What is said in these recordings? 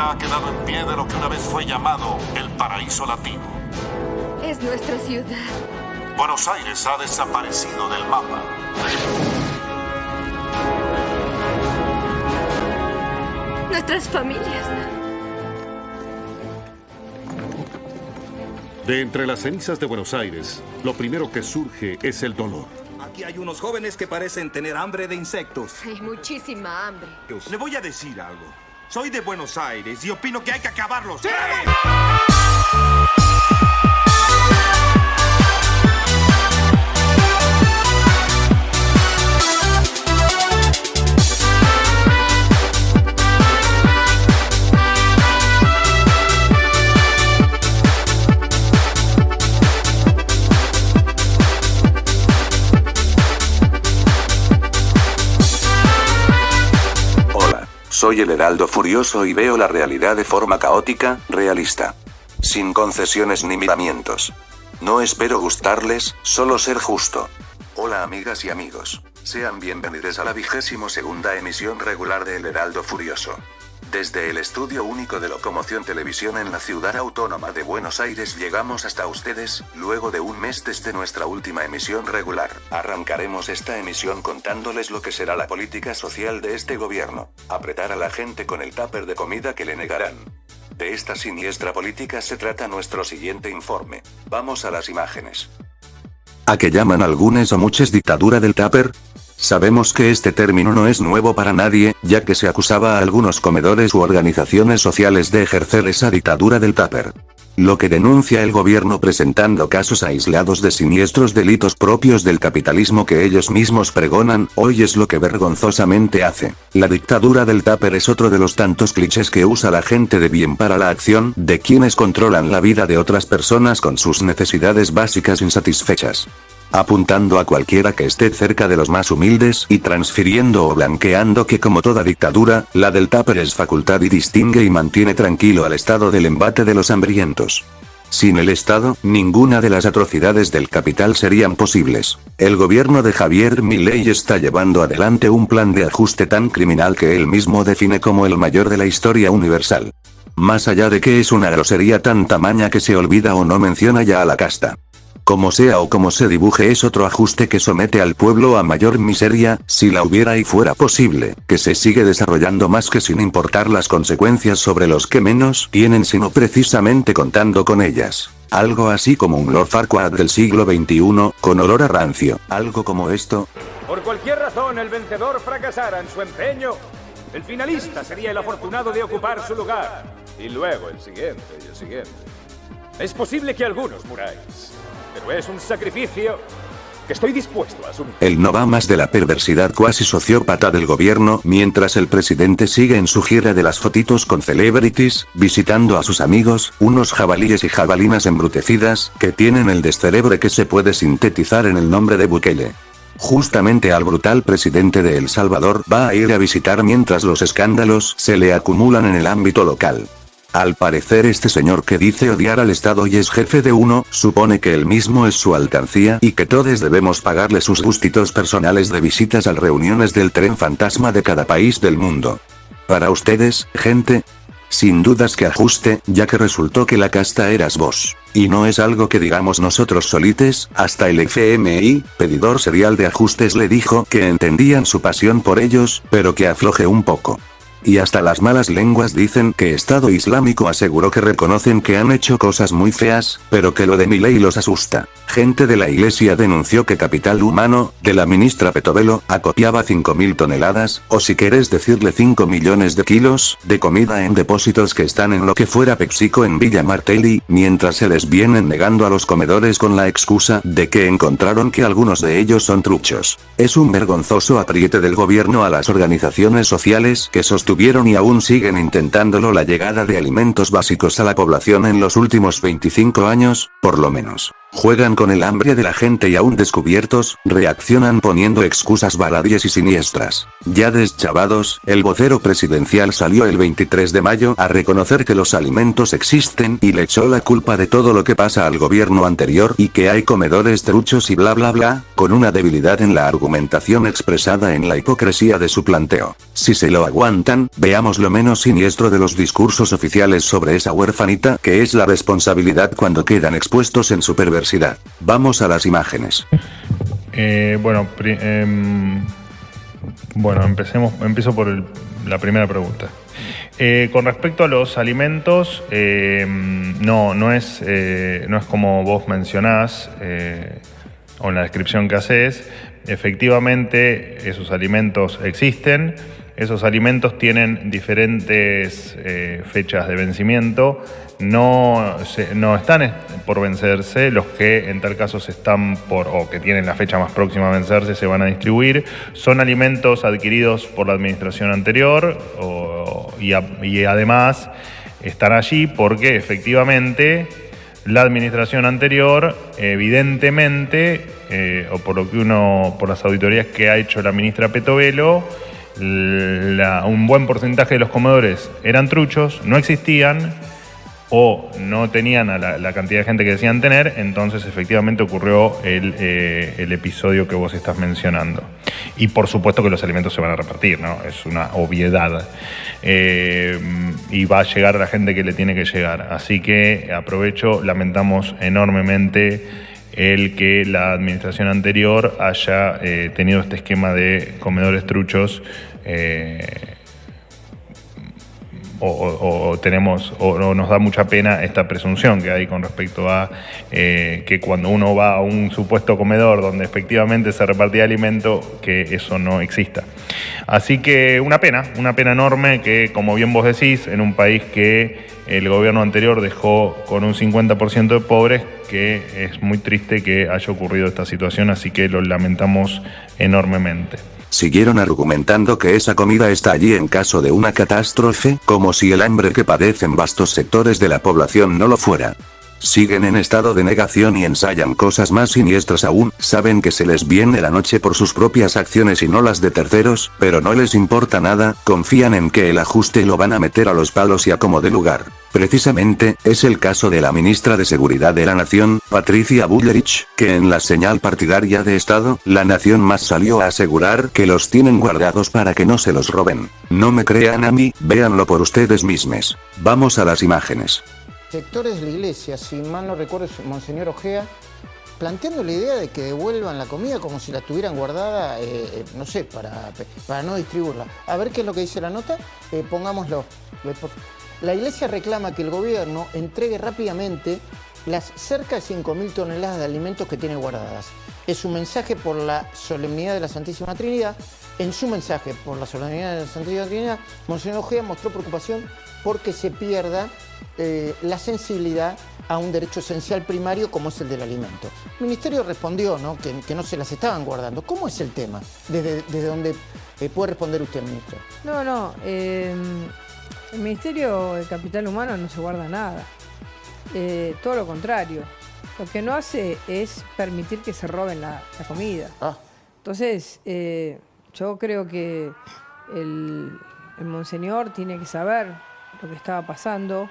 ha quedado en pie de lo que una vez fue llamado el paraíso latino. Es nuestra ciudad. Buenos Aires ha desaparecido del mapa. Nuestras familias. De entre las cenizas de Buenos Aires, lo primero que surge es el dolor. Aquí hay unos jóvenes que parecen tener hambre de insectos. Hay muchísima hambre. Le voy a decir algo. Soy de Buenos Aires y opino que hay que acabarlos. ¡Sí! Soy el Heraldo Furioso y veo la realidad de forma caótica, realista. Sin concesiones ni miramientos. No espero gustarles, solo ser justo. Hola amigas y amigos. Sean bienvenidos a la 22ª emisión regular de El Heraldo Furioso. Desde el estudio único de Locomoción Televisión en la ciudad autónoma de Buenos Aires llegamos hasta ustedes, luego de un mes desde nuestra última emisión regular. Arrancaremos esta emisión contándoles lo que será la política social de este gobierno. Apretar a la gente con el tupper de comida que le negarán. De esta siniestra política se trata nuestro siguiente informe. Vamos a las imágenes. ¿A qué llaman algunos o muchos dictadura del tupper? Sabemos que este término no es nuevo para nadie, ya que se acusaba a algunos comedores u organizaciones sociales de ejercer esa dictadura del tupper. Lo que denuncia el gobierno presentando casos aislados de siniestros delitos propios del capitalismo que ellos mismos pregonan, hoy es lo que vergonzosamente hace. La dictadura del tupper es otro de los tantos clichés que usa la gente de bien para la acción de quienes controlan la vida de otras personas con sus necesidades básicas insatisfechas. Apuntando a cualquiera que esté cerca de los más humildes y transfiriendo o blanqueando que como toda dictadura, la del tupper es facultad y distingue y mantiene tranquilo al Estado del embate de los hambrientos. Sin el Estado, ninguna de las atrocidades del capital serían posibles. El gobierno de Javier Milei está llevando adelante un plan de ajuste tan criminal que él mismo define como el mayor de la historia universal. Más allá de que es una grosería tan tamaña que se olvida o no menciona ya a la casta. Como sea o como se dibuje es otro ajuste que somete al pueblo a mayor miseria, si la hubiera y fuera posible, que se sigue desarrollando más que sin importar las consecuencias sobre los que menos tienen sino precisamente contando con ellas. Algo así como un Lord Farquaad del siglo XXI, con olor a rancio. Algo como esto. Por cualquier razón el vencedor fracasara en su empeño, el finalista sería el afortunado de ocupar su lugar. Y luego el siguiente y el siguiente. Es posible que algunos muráis. Pero es un sacrificio que estoy dispuesto a asumir. El no va más de la perversidad cuasi sociópata del gobierno, mientras el presidente sigue en su gira de las fotitos con celebrities, visitando a sus amigos, unos jabalíes y jabalinas embrutecidas, que tienen el descerebre que se puede sintetizar en el nombre de Bukele. Justamente al brutal presidente de El Salvador va a ir a visitar mientras los escándalos se le acumulan en el ámbito local. Al parecer este señor que dice odiar al Estado y es jefe de uno, supone que él mismo es su alcancía y que todos debemos pagarle sus gustitos personales de visitas a reuniones del tren fantasma de cada país del mundo. Para ustedes, gente, sin dudas que ajuste, ya que resultó que la casta eras vos. Y no es algo que digamos nosotros solites, hasta el FMI, pedidor serial de ajustes, le dijo que entendían su pasión por ellos, pero que afloje un poco. Y hasta las malas lenguas dicen que Estado Islámico aseguró que reconocen que han hecho cosas muy feas, pero que lo de Milei los asusta. Gente de la iglesia denunció que Capital Humano, de la ministra Petovelo, acopiaba 5.000 toneladas, o si querés decirle 5 millones de kilos, de comida en depósitos que están en lo que fuera PepsiCo en Villa Martelli, mientras se les vienen negando a los comedores con la excusa de que encontraron que algunos de ellos son truchos. Es un vergonzoso apriete del gobierno a las organizaciones sociales que sostuvieron y aún siguen intentándolo la llegada de alimentos básicos a la población en los últimos 25 años, por lo menos. Juegan con el hambre de la gente y aún descubiertos, reaccionan poniendo excusas baladíes y siniestras. Ya deschavados, el vocero presidencial salió el 23 de mayo a reconocer que los alimentos existen y le echó la culpa de todo lo que pasa al gobierno anterior y que hay comedores truchos y bla bla bla, con una debilidad en la argumentación expresada en la hipocresía de su planteo. Si se lo aguantan, veamos lo menos siniestro de los discursos oficiales sobre esa huerfanita que es la responsabilidad cuando quedan expuestos en su perversidad. Vamos a las imágenes. Empiezo por la primera pregunta. Con respecto a los alimentos, no es como vos mencionás o en la descripción que haces. Efectivamente, esos alimentos existen. Esos alimentos tienen diferentes fechas de vencimiento. No están por vencerse. Los que en tal caso o que tienen la fecha más próxima a vencerse se van a distribuir. Son alimentos adquiridos por la administración anterior y además están allí porque efectivamente la administración anterior, evidentemente, o por las auditorías que ha hecho la ministra Petovelo, un buen porcentaje de los comedores eran truchos, no existían o no tenían a la cantidad de gente que decían tener, entonces efectivamente ocurrió el episodio que vos estás mencionando. Y por supuesto que los alimentos se van a repartir, ¿no? Es una obviedad. Y va a llegar a la gente que le tiene que llegar. Así que aprovecho, lamentamos enormemente el que la administración anterior haya tenido este esquema de comedores truchos o nos da mucha pena esta presunción que hay con respecto a que cuando uno va a un supuesto comedor donde efectivamente se repartía alimento, que eso no exista. Así que una pena enorme que, como bien vos decís, en un país que el gobierno anterior dejó con un 50% de pobres, que es muy triste que haya ocurrido esta situación, así que lo lamentamos enormemente. Siguieron argumentando que esa comida está allí en caso de una catástrofe, como si el hambre que padecen vastos sectores de la población no lo fuera. Siguen en estado de negación y ensayan cosas más siniestras aún. Saben que se les viene la noche por sus propias acciones y no las de terceros, pero no les importa nada, confían en que el ajuste lo van a meter a los palos y a como de lugar. Precisamente, es el caso de la ministra de Seguridad de la Nación, Patricia Bullrich, que en la señal partidaria de Estado, La Nación Más salió a asegurar que los tienen guardados para que no se los roben. No me crean a mí, véanlo por ustedes mismos. Vamos a las imágenes. Sectores de la iglesia, si mal no recuerdo, es Monseñor Ojea, planteando la idea de que devuelvan la comida como si la tuvieran guardada, no sé, para no distribuirla. A ver qué es lo que dice la nota, pongámoslo. La iglesia reclama que el gobierno entregue rápidamente las cerca de 5.000 toneladas de alimentos que tiene guardadas. Es su mensaje por la solemnidad de la Santísima Trinidad. En su mensaje por la solemnidad de la Santísima Trinidad, Monseñor Ojea mostró preocupación porque se pierda la sensibilidad a un derecho esencial primario como es el del alimento. El ministerio respondió, ¿no?, que no se las estaban guardando. ¿Cómo es el tema? Desde donde puede responder usted, ministro. El Ministerio de Capital Humano no se guarda nada. Todo lo contrario. Lo que no hace es permitir que se roben la comida. Entonces, yo creo que el monseñor tiene que saber lo que estaba pasando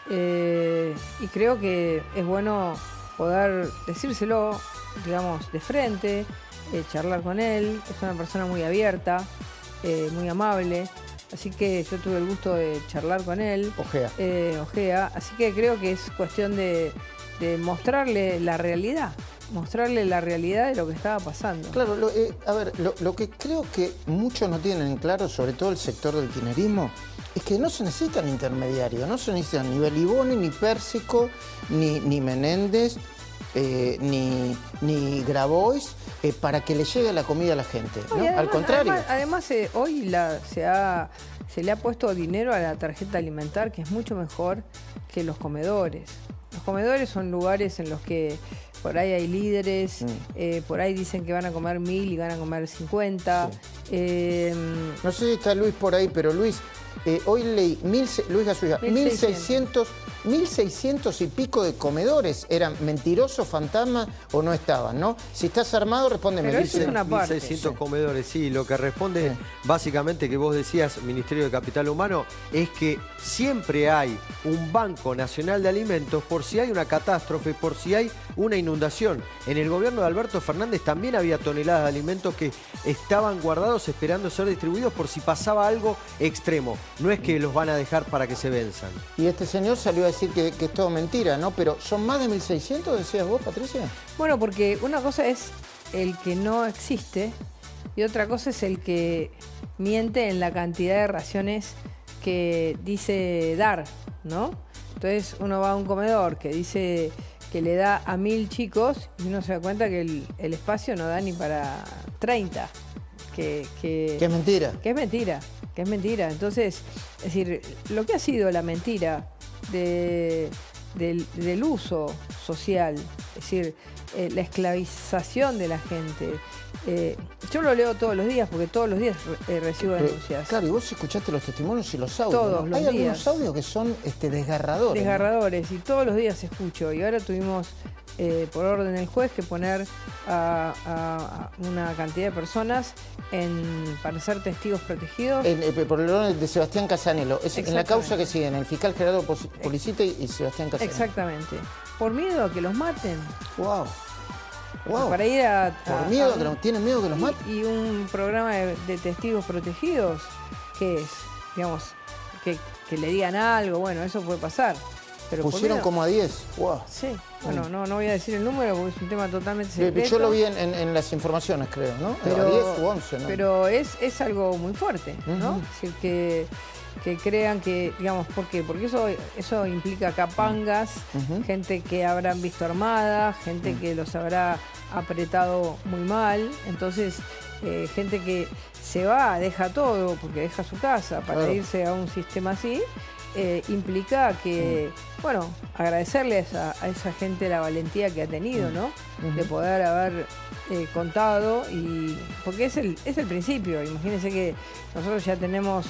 y creo que es bueno poder decírselo, digamos, de frente, charlar con él. Es una persona muy abierta, muy amable, así que yo tuve el gusto de charlar con él. Ojea. Así que creo que es cuestión de mostrarle la realidad. Mostrarle la realidad de lo que estaba pasando. Claro, lo que creo que muchos no tienen claro, sobre todo el sector del kirchnerismo, es que no se necesitan intermediarios, no se necesitan ni Beliboni, ni Pérsico, ni Menéndez, ni Grabois, para que le llegue la comida a la gente, ¿no? Además, al contrario. Además hoy se le ha puesto dinero a la tarjeta alimentar, que es mucho mejor que los comedores. Los comedores son lugares en los que por ahí hay líderes, por ahí dicen que van a comer 1.000 y van a comer 50. Sí. No sé si está Luis por ahí, pero Luis, hoy leí, Luis Gasulla, 1.600 1.600 y pico de comedores. ¿Eran mentirosos, fantasmas o no estaban, no? Si estás armado, respóndeme. Pero eso es una parte. 1.600 comedores, sí. Lo que responde básicamente que vos decías, Ministerio de Capital Humano, es que siempre hay un Banco Nacional de Alimentos por si hay una catástrofe, por si hay una inundación. En el gobierno de Alberto Fernández también había toneladas de alimentos que estaban guardados esperando ser distribuidos por si pasaba algo extremo. No es que los van a dejar para que se venzan. Y este señor salió a decir que es todo mentira, ¿no? Pero ¿son más de 1.600, decías vos, Patricia? Bueno, porque una cosa es el que no existe y otra cosa es el que miente en la cantidad de raciones que dice dar, ¿no? Entonces uno va a un comedor que dice que le da a 1.000 chicos y uno se da cuenta que el espacio no da ni para 30. Que es mentira. Que es mentira. Entonces, es decir, lo que ha sido la mentira del uso social, es decir, la esclavización de la gente. Yo lo leo todos los días porque todos los días recibo denuncias. Claro, y vos escuchaste los testimonios y los audios. Todos los Hay días. algunos audios que son desgarradores. Desgarradores, y todos los días escucho. Y ahora tuvimos, por orden del juez, que poner a una cantidad de personas para ser testigos protegidos. Por el orden de Sebastián Casanelo. Es en la causa que siguen el fiscal Gerardo Policite y Sebastián Casanelo. Exactamente. Por miedo a que los maten. Wow. Para ir ¿Por miedo? ¿Tienen miedo que los maten? Y un programa de testigos protegidos, que es, digamos, que le digan algo, bueno, eso puede pasar. Pero pusieron como a 10. Wow. Sí, bueno, no voy a decir el número porque es un tema totalmente secreto. Yo lo vi en las informaciones, creo, ¿no? Pero, a 10 u 11, ¿no? Pero es algo muy fuerte, ¿no? Es decir, que crean que, digamos, ¿por qué? Porque eso implica capangas, gente que habrán visto armada, gente que los habrá apretado muy mal, entonces gente que se va, deja todo, porque deja su casa para irse a un sistema así, implica que, bueno, agradecerle a esa gente la valentía que ha tenido, ¿no? De poder haber contado, porque es el principio. Imagínense que nosotros ya tenemos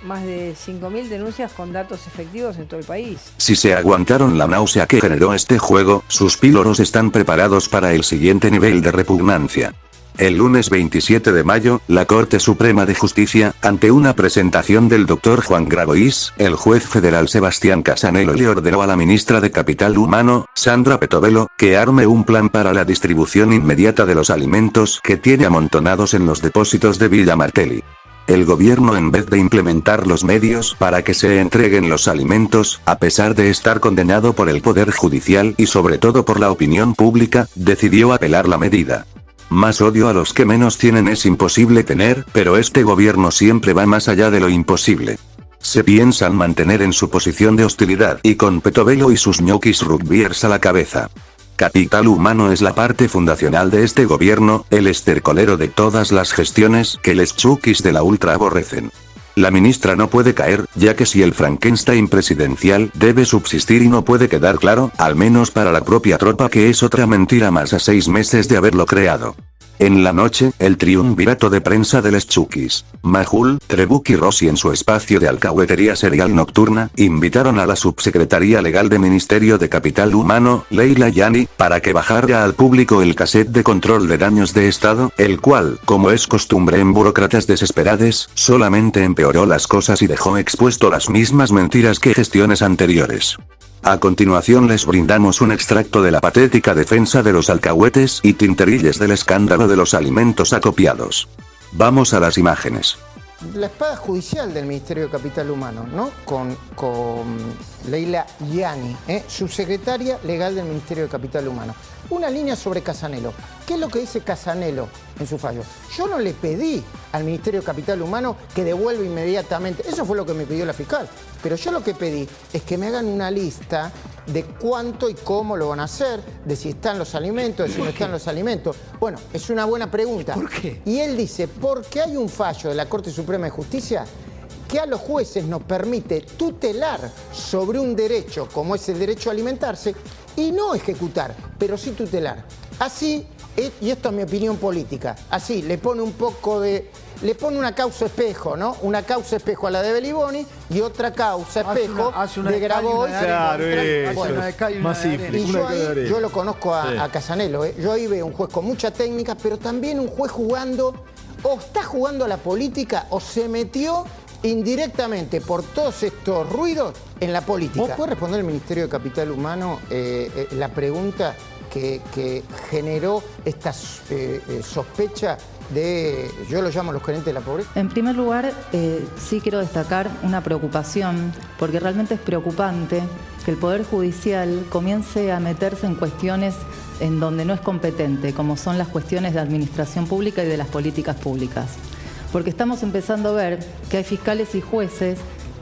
más de 5.000 denuncias con datos efectivos en todo el país. Si se aguantaron la náusea que generó este juego, sus píloros están preparados para el siguiente nivel de repugnancia. El lunes 27 de mayo, la Corte Suprema de Justicia, ante una presentación del Dr. Juan Grabois, el juez federal Sebastián Casanelo le ordenó a la ministra de Capital Humano, Sandra Petovelo, que arme un plan para la distribución inmediata de los alimentos que tiene amontonados en los depósitos de Villa Martelli. El gobierno, en vez de implementar los medios para que se entreguen los alimentos, a pesar de estar condenado por el Poder Judicial y sobre todo por la opinión pública, decidió apelar la medida. Más odio a los que menos tienen es imposible tener, pero este gobierno siempre va más allá de lo imposible. Se piensan mantener en su posición de hostilidad y con Petovelo y sus ñoquis rugbyers a la cabeza. Capital Humano es la parte fundacional de este gobierno, el estercolero de todas las gestiones que les chukis de la ultra aborrecen. La ministra no puede caer, ya que si el Frankenstein presidencial debe subsistir y no puede quedar claro, al menos para la propia tropa, que es otra mentira más a 6 meses de haberlo creado. En la noche, el triunvirato de prensa de les chukis, Majul, Trebuch y Rossi, en su espacio de alcahuetería serial nocturna, invitaron a la subsecretaría legal de Ministerio de Capital Humano, Leila Yani, para que bajara al público el cassette de control de daños de Estado, el cual, como es costumbre en burócratas desesperados, solamente empeoró las cosas y dejó expuesto las mismas mentiras que gestiones anteriores. A continuación les brindamos un extracto de la patética defensa de los alcahuetes y tinterilles del escándalo de los alimentos acopiados. Vamos a las imágenes. La espada judicial del Ministerio de Capital Humano, ¿no? Con Leila Yani, subsecretaria legal del Ministerio de Capital Humano. Una línea sobre Casanelo. ¿Qué es lo que dice Casanelo en su fallo? Yo no le pedí al Ministerio de Capital Humano que devuelva inmediatamente. Eso fue lo que me pidió la fiscal. Pero yo lo que pedí es que me hagan una lista de cuánto y cómo lo van a hacer, de si están los alimentos, de si no están los alimentos. Bueno, es una buena pregunta. ¿Por qué? Y él dice, porque hay un fallo de la Corte Suprema de Justicia que a los jueces nos permite tutelar sobre un derecho, como es el derecho a alimentarse, y no ejecutar, pero sí tutelar. Así, y esto es mi opinión política, así le pone un poco de le pone una causa espejo, ¿no? Una causa espejo a la de Beliboni y otra causa espejo de Grabois. Claro, Más simple. Y yo lo conozco a Casanelo, ¿eh? Yo ahí veo un juez con mucha técnica, pero también un juez jugando, o está jugando a la política, o se metió indirectamente por todos estos ruidos en la política. ¿Vos podés responder el Ministerio de Capital Humano la pregunta que generó esta sospecha de, yo lo llamo los gerentes de la pobreza? En primer lugar, sí quiero destacar una preocupación, porque realmente es preocupante que el Poder Judicial comience a meterse en cuestiones en donde no es competente, como son las cuestiones de administración pública y de las políticas públicas. Porque estamos empezando a ver que hay fiscales y jueces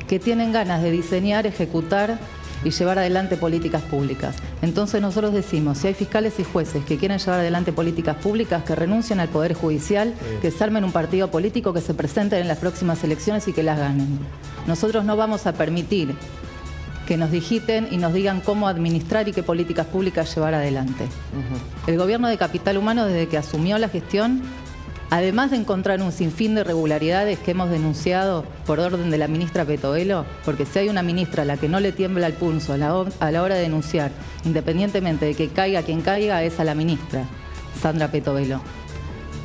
que tienen ganas de diseñar, ejecutar y llevar adelante políticas públicas. Entonces nosotros decimos, si hay fiscales y jueces que quieren llevar adelante políticas públicas, que renuncien al Poder Judicial, que se armen un partido político, que se presenten en las próximas elecciones y que las ganen. Nosotros no vamos a permitir que nos digiten y nos digan cómo administrar y qué políticas públicas llevar adelante. El gobierno de Capital Humano, desde que asumió la gestión, además de encontrar un sinfín de irregularidades que hemos denunciado por orden de la ministra Petovelo, porque si hay una ministra a la que no le tiembla el pulso a la hora de denunciar, independientemente de que caiga quien caiga, es a la ministra, Sandra Petovelo.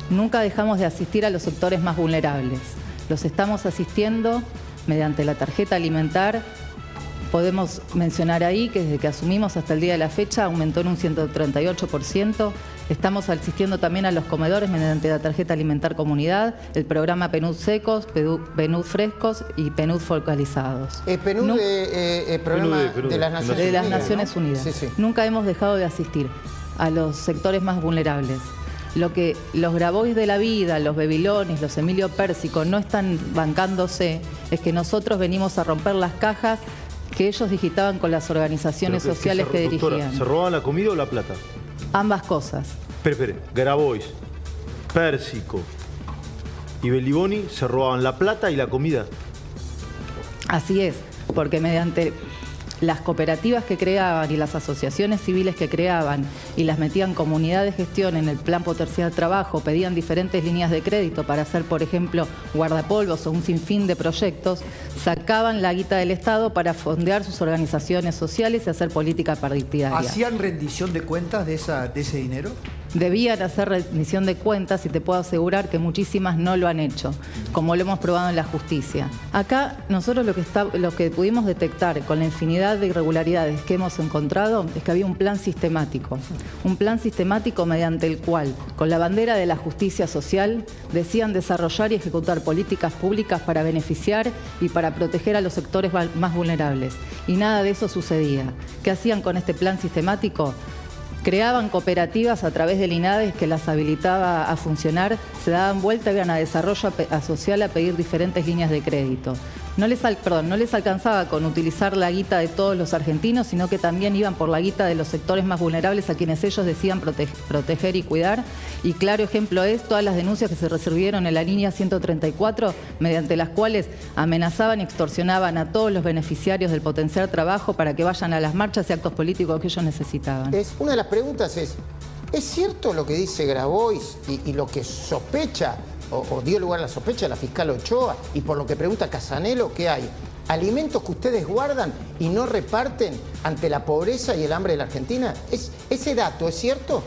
Nunca dejamos de asistir a los sectores más vulnerables. Los estamos asistiendo mediante la tarjeta alimentar. Podemos mencionar ahí que desde que asumimos hasta el día de la fecha aumentó en un 138%. Estamos asistiendo también a los comedores mediante la tarjeta alimentar comunidad, el programa PNUD secos, PNUD frescos y PNUD focalizados. PNUD programa de las Naciones Unidas. De las Naciones Unidas. Sí, sí. Nunca hemos dejado de asistir a los sectores más vulnerables. Lo que los Grabois de la vida, los Bebilonis, los Emilio Pérsico no están bancándose es que nosotros venimos a romper las cajas que ellos digitaban con las organizaciones sociales que dirigían. ¿Se robaban la comida o la plata? Ambas cosas. Espere, Grabois, Pérsico y Beliboni se robaban la plata y la comida. Así es, porque mediante las cooperativas que creaban y las asociaciones civiles que creaban y las metían comunidad de gestión en el plan potencial trabajo, pedían diferentes líneas de crédito para hacer, por ejemplo, guardapolvos o un sinfín de proyectos, sacaban la guita del Estado para fondear sus organizaciones sociales y hacer política partidaria. ¿Hacían rendición de cuentas de ese dinero? Debían hacer rendición de cuentas y te puedo asegurar que muchísimas no lo han hecho, como lo hemos probado en la justicia. Acá nosotros lo que pudimos detectar con la infinidad de irregularidades que hemos encontrado es que había un plan sistemático mediante el cual, con la bandera de la justicia social, decían desarrollar y ejecutar políticas públicas para beneficiar y para proteger a los sectores más vulnerables. Y nada de eso sucedía. ¿Qué hacían con este plan sistemático? Creaban cooperativas a través del INADES que las habilitaba a funcionar, se daban vuelta, iban a desarrollo social a pedir diferentes líneas de crédito. No les alcanzaba con utilizar la guita de todos los argentinos, sino que también iban por la guita de los sectores más vulnerables a quienes ellos decían proteger y cuidar. Y claro ejemplo es todas las denuncias que se recibieron en la línea 134, mediante las cuales amenazaban y extorsionaban a todos los beneficiarios del potencial trabajo para que vayan a las marchas y actos políticos que ellos necesitaban. Una de las preguntas ¿es cierto lo que dice Grabois y lo que sospecha o dio lugar a la sospecha de la fiscal Ochoa y por lo que pregunta Casanelo, que hay alimentos que ustedes guardan y no reparten ante la pobreza y el hambre de la Argentina? ¿Ese dato es cierto?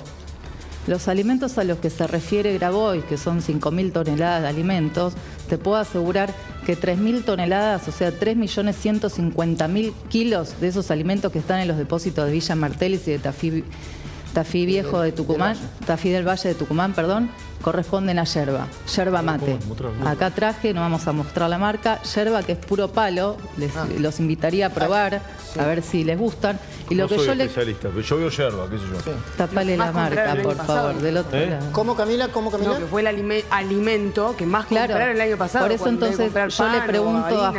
Los alimentos a los que se refiere Grabois, que son 5.000 toneladas de alimentos, te puedo asegurar que 3.000 toneladas, o sea, 3.150.000 kilos de esos alimentos que están en los depósitos de Villa Martelis y de Tafí Viejo de Tucumán, Tafí del Valle de Tucumán, perdón, corresponden a yerba mate. Acá traje, no vamos a mostrar la marca, yerba que es puro palo, los invitaría a probar, a ver si les gustan. Y lo no que soy yo especialista, pero yo veo yerba, qué sé yo. Sí. Tapale la marca, por favor, del otro lado. ¿Cómo, Camila? ¿Cómo, Camila? No, que fue el alimento que más compraron el año pasado. Por eso entonces yo le pregunto a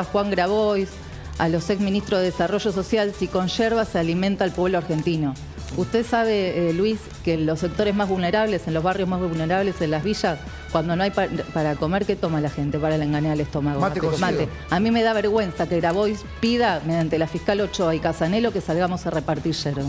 Juan Grabois, a los exministros de Desarrollo Social, si con yerba se alimenta al pueblo argentino. Usted sabe, Luis, que en los sectores más vulnerables, en los barrios más vulnerables, en las villas, Cuando no hay para comer, ¿qué toma la gente para engañar al estómago? Mate cocido. A mí me da vergüenza que Grabois pida, mediante la fiscal Ochoa y Casanelo, que salgamos a repartir yerba.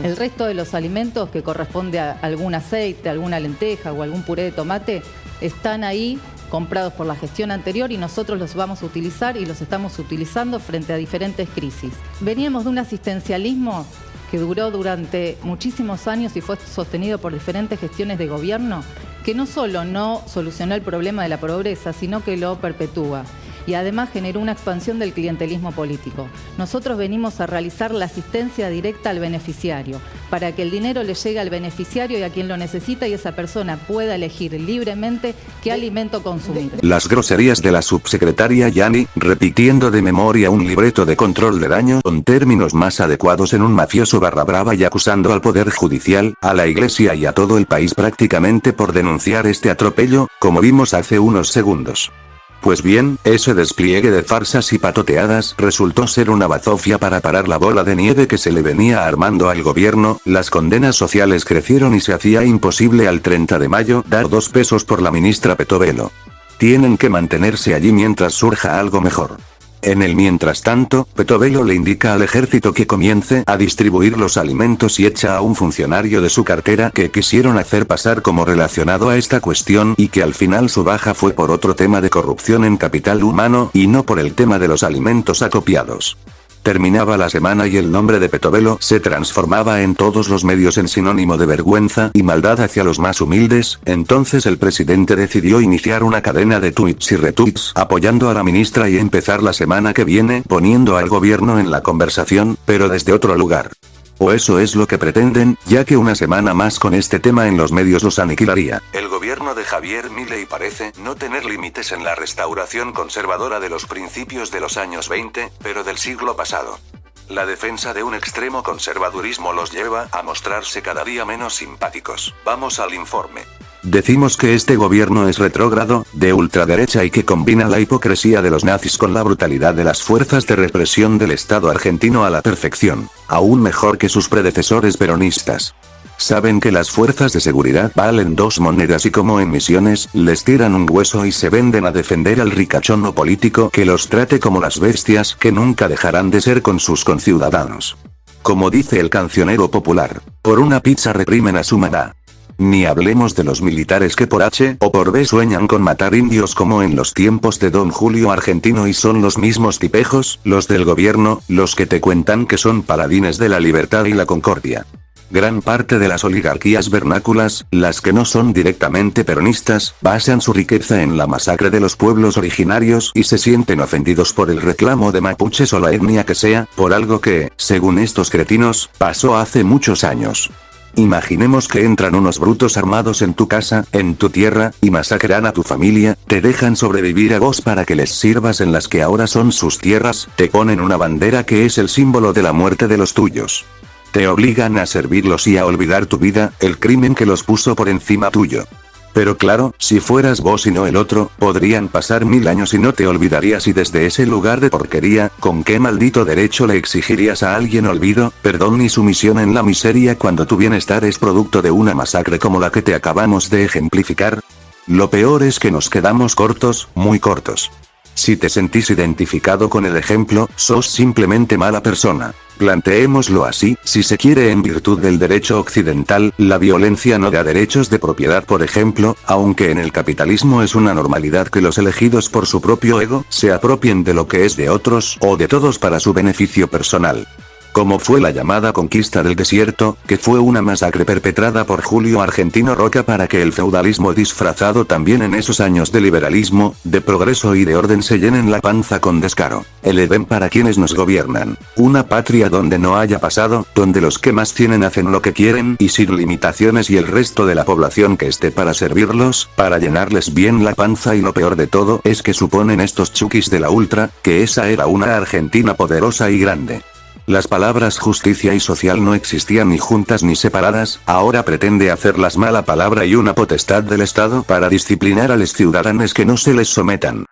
El resto de los alimentos que corresponde a algún aceite, alguna lenteja o algún puré de tomate, están ahí comprados por la gestión anterior y nosotros los vamos a utilizar y los estamos utilizando frente a diferentes crisis. Veníamos de un asistencialismo que duró durante muchísimos años y fue sostenido por diferentes gestiones de gobierno, que no solo no solucionó el problema de la pobreza, sino que lo perpetúa. Y además generó una expansión del clientelismo político. Nosotros venimos a realizar la asistencia directa al beneficiario, para que el dinero le llegue al beneficiario y a quien lo necesita y esa persona pueda elegir libremente qué alimento consumir. Las groserías de la subsecretaria Yani, repitiendo de memoria un libreto de control de daños con términos más adecuados en un mafioso barra brava y acusando al Poder Judicial, a la Iglesia y a todo el país prácticamente por denunciar este atropello, como vimos hace unos segundos. Pues bien, ese despliegue de farsas y patoteadas resultó ser una bazofia para parar la bola de nieve que se le venía armando al gobierno, las condenas sociales crecieron y se hacía imposible al 30 de mayo dar 2 pesos por la ministra Petovelo. Tienen que mantenerse allí mientras surja algo mejor. En el mientras tanto, Petovelo le indica al ejército que comience a distribuir los alimentos y echa a un funcionario de su cartera que quisieron hacer pasar como relacionado a esta cuestión y que al final su baja fue por otro tema de corrupción en capital humano y no por el tema de los alimentos acopiados. Terminaba la semana y el nombre de Petovelo se transformaba en todos los medios en sinónimo de vergüenza y maldad hacia los más humildes, entonces el presidente decidió iniciar una cadena de tweets y retweets apoyando a la ministra y empezar la semana que viene poniendo al gobierno en la conversación, pero desde otro lugar. O eso es lo que pretenden, ya que una semana más con este tema en los medios los aniquilaría. El gobierno de Javier Milei parece no tener límites en la restauración conservadora de los principios de los años 20, pero del siglo pasado. La defensa de un extremo conservadurismo los lleva a mostrarse cada día menos simpáticos. Vamos al informe. Decimos que este gobierno es retrógrado, de ultraderecha y que combina la hipocresía de los nazis con la brutalidad de las fuerzas de represión del Estado argentino a la perfección, aún mejor que sus predecesores peronistas. Saben que las fuerzas de seguridad valen 2 monedas y como en Misiones, les tiran un hueso y se venden a defender al ricachono político que los trate como las bestias que nunca dejarán de ser con sus conciudadanos. Como dice el cancionero popular, por una pizza reprimen a su mamá. Ni hablemos de los militares que por H o por B sueñan con matar indios como en los tiempos de Don Julio Argentino y son los mismos tipejos, los del gobierno, los que te cuentan que son paladines de la libertad y la concordia. Gran parte de las oligarquías vernáculas, las que no son directamente peronistas, basan su riqueza en la masacre de los pueblos originarios y se sienten ofendidos por el reclamo de mapuches o la etnia que sea, por algo que, según estos cretinos, pasó hace muchos años. Imaginemos que entran unos brutos armados en tu casa, en tu tierra, y masacran a tu familia, te dejan sobrevivir a vos para que les sirvas en las que ahora son sus tierras, te ponen una bandera que es el símbolo de la muerte de los tuyos. Te obligan a servirlos y a olvidar tu vida, el crimen que los puso por encima tuyo. Pero claro, si fueras vos y no el otro, podrían pasar 1000 años y no te olvidarías y desde ese lugar de porquería, ¿con qué maldito derecho le exigirías a alguien olvido, perdón y sumisión en la miseria cuando tu bienestar es producto de una masacre como la que te acabamos de ejemplificar? Lo peor es que nos quedamos cortos, muy cortos. Si te sentís identificado con el ejemplo, sos simplemente mala persona. Planteémoslo así, si se quiere en virtud del derecho occidental, la violencia no da derechos de propiedad por ejemplo, aunque en el capitalismo es una normalidad que los elegidos por su propio ego, se apropien de lo que es de otros, o de todos para su beneficio personal. Como fue la llamada conquista del desierto, que fue una masacre perpetrada por Julio Argentino Roca para que el feudalismo disfrazado también en esos años de liberalismo, de progreso y de orden se llenen la panza con descaro. El Edén para quienes nos gobiernan. Una patria donde no haya pasado, donde los que más tienen hacen lo que quieren y sin limitaciones y el resto de la población que esté para servirlos, para llenarles bien la panza y lo peor de todo es que suponen estos chukis de la ultra, que esa era una Argentina poderosa y grande. Las palabras justicia y social no existían ni juntas ni separadas, ahora pretende hacerlas mala palabra y una potestad del Estado para disciplinar a los ciudadanos que no se les sometan.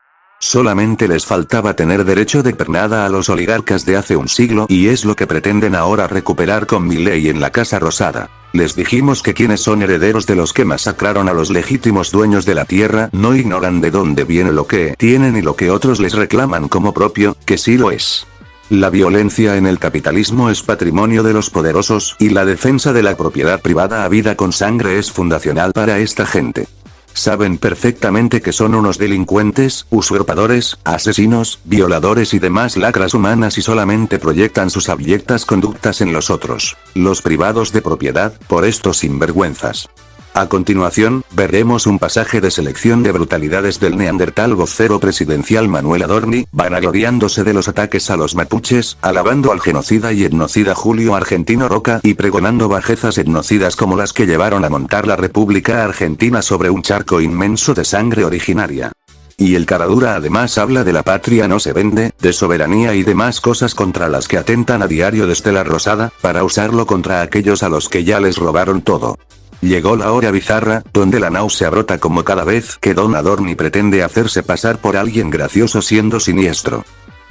Solamente les faltaba tener derecho de pernada a los oligarcas de hace un siglo y es lo que pretenden ahora recuperar con Milei en la Casa Rosada. Les dijimos que quienes son herederos de los que masacraron a los legítimos dueños de la tierra no ignoran de dónde viene lo que tienen y lo que otros les reclaman como propio, que sí lo es. La violencia en el capitalismo es patrimonio de los poderosos y la defensa de la propiedad privada habida con sangre es fundacional para esta gente. Saben perfectamente que son unos delincuentes, usurpadores, asesinos, violadores y demás lacras humanas y solamente proyectan sus abyectas conductas en los otros, los privados de propiedad, por estos sinvergüenzas. A continuación, veremos un pasaje de selección de brutalidades del neandertal vocero presidencial Manuel Adorni, vanagloriándose de los ataques a los mapuches, alabando al genocida y etnocida Julio Argentino Roca y pregonando bajezas etnocidas como las que llevaron a montar la República Argentina sobre un charco inmenso de sangre originaria. Y el caradura además habla de la patria no se vende, de soberanía y demás cosas contra las que atentan a diario desde la Rosada, para usarlo contra aquellos a los que ya les robaron todo. Llegó la hora bizarra, donde la náusea brota como cada vez que Don Adorni pretende hacerse pasar por alguien gracioso siendo siniestro.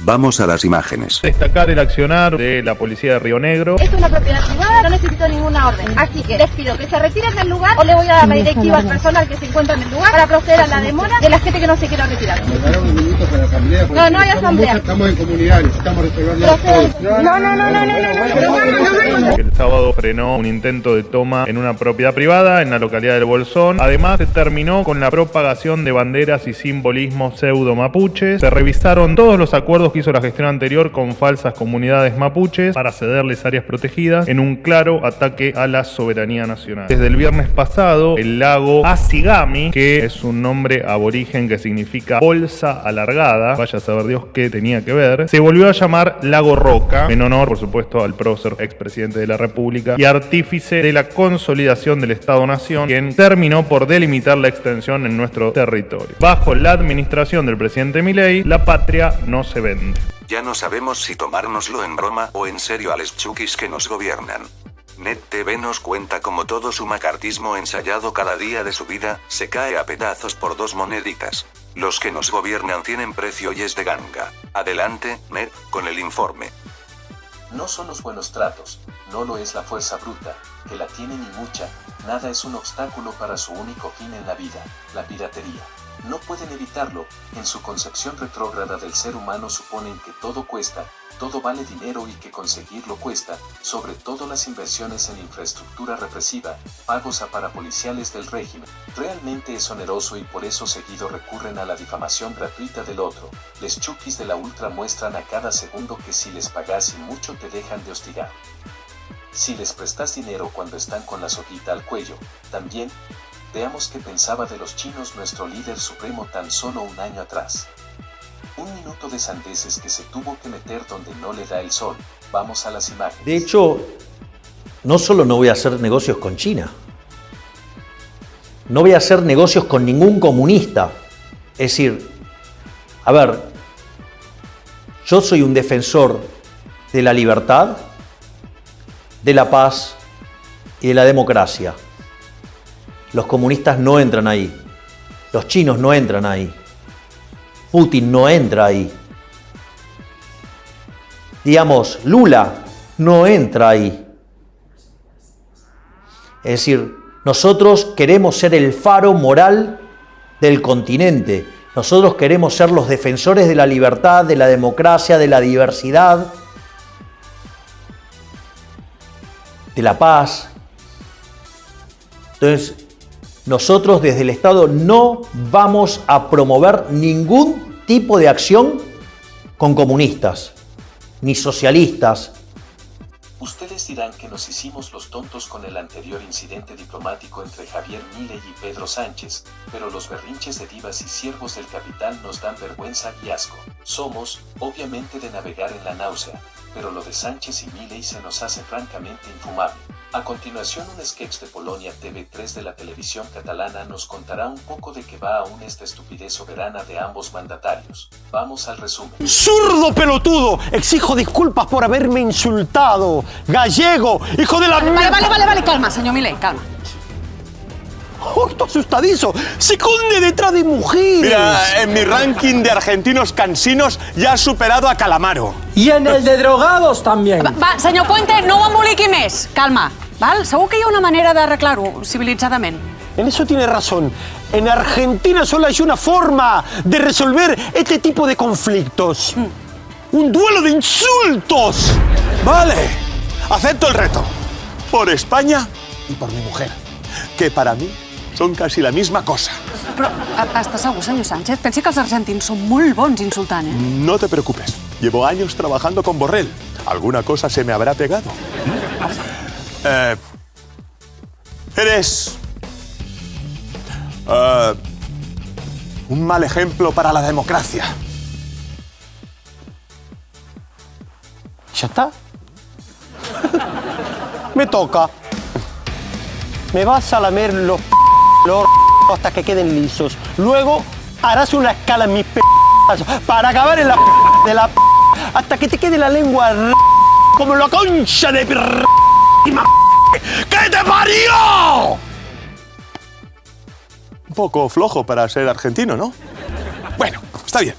Vamos a las imágenes. Destacar el accionar de la policía de Río Negro. Es una propiedad privada, no necesito ninguna orden. Así que les pido que se retiren del lugar o le voy a dar la directiva al personal que se encuentra en el lugar para proceder a la demora de la gente que no se quiera retirar. No, no hay asamblea. Estamos en comunidad, necesitamos resolver No. El sábado frenó un intento de toma en una propiedad privada en la localidad del Bolsón. Además, se terminó con la propagación de banderas y simbolismos pseudo mapuches. Se revisaron todos los acuerdos que hizo la gestión anterior con falsas comunidades mapuches para cederles áreas protegidas en un claro ataque a la soberanía nacional. Desde el viernes pasado, el lago Asigami, que es un nombre aborigen que significa bolsa alargada, vaya a saber Dios qué tenía que ver, se volvió a llamar Lago Roca, en honor, por supuesto, al prócer expresidente de la República y artífice de la consolidación del Estado-Nación, quien terminó por delimitar la extensión en nuestro territorio. Bajo la administración del presidente Milei, la patria no se vende. Ya no sabemos si tomárnoslo en broma o en serio a los chukis que nos gobiernan. NetTV nos cuenta cómo todo su macartismo ensayado cada día de su vida, se cae a pedazos por 2 moneditas. Los que nos gobiernan tienen precio y es de ganga. Adelante, Net, con el informe. No son los buenos tratos, no lo es la fuerza bruta, que la tienen y mucha, nada es un obstáculo para su único fin en la vida, la piratería. No pueden evitarlo, en su concepción retrógrada del ser humano suponen que todo cuesta, todo vale dinero y que conseguirlo cuesta, sobre todo las inversiones en infraestructura represiva, pagos a parapoliciales del régimen. Realmente es oneroso y por eso seguido recurren a la difamación gratuita del otro. Les chukis de la ultra muestran a cada segundo que si les pagas y mucho te dejan de hostigar. Si les prestas dinero cuando están con la soguita al cuello, también. Veamos qué pensaba de los chinos nuestro líder supremo tan solo un año atrás. 1 minuto de sandeces que se tuvo que meter donde no le da el sol. Vamos a las imágenes. De hecho, no solo no voy a hacer negocios con China, no voy a hacer negocios con ningún comunista. Es decir, a ver, yo soy un defensor de la libertad, de la paz y de la democracia. Los comunistas no entran ahí. Los chinos no entran ahí. Putin no entra ahí. Digamos, Lula no entra ahí. Es decir, nosotros queremos ser el faro moral del continente. Nosotros queremos ser los defensores de la libertad, de la democracia, de la diversidad, de la paz. Entonces, nosotros desde el Estado no vamos a promover ningún tipo de acción con comunistas, ni socialistas. Ustedes dirán que nos hicimos los tontos con el anterior incidente diplomático entre Javier Milei y Pedro Sánchez, pero los berrinches de divas y siervos del capitán nos dan vergüenza y asco. Somos, obviamente, de navegar en la náusea, pero lo de Sánchez y Milei se nos hace francamente infumable. A continuación, un sketch de Polonia TV3 de la televisión catalana nos contará un poco de qué va aún esta estupidez soberana de ambos mandatarios. Vamos al resumen. ¡Zurdo pelotudo! Exijo disculpas por haberme insultado. ¡Gallego! ¡Hijo de la... Vale, calma, señor Milei, calma. ¡Oh, esto asustadizo! ¡Se esconde detrás de mujeres! Mira, en mi ranking de argentinos cansinos ya ha superado a Calamaro. Y en el de drogados también. Va, senyor Puente, no ho emboliqui més. Calma, val? Segur que hi ha una manera d'arreglar-ho civilitzadament. En eso tiene razón. En Argentina solo hay una forma de resolver este tipo de conflictos. ¡Un duelo de insultos! Vale, acepto el reto. Por España y por mi mujer, que para mí son casi la misma cosa. Però està segur, senyor Sánchez? Pensi que els argentins són molt bons insultant, eh? No te preocupes, llevo años trabajando con Borrell. Alguna cosa se me habrá pegado. Eres un mal ejemplo para la democracia. ¿Ya está? Me toca. Me vas a lamer los hasta que queden lisos. Luego harás una escala en mis para acabar en la de la hasta que te quede la lengua como la concha de ¡Que te parió! Un poco flojo para ser argentino, ¿no? Bueno, está bien.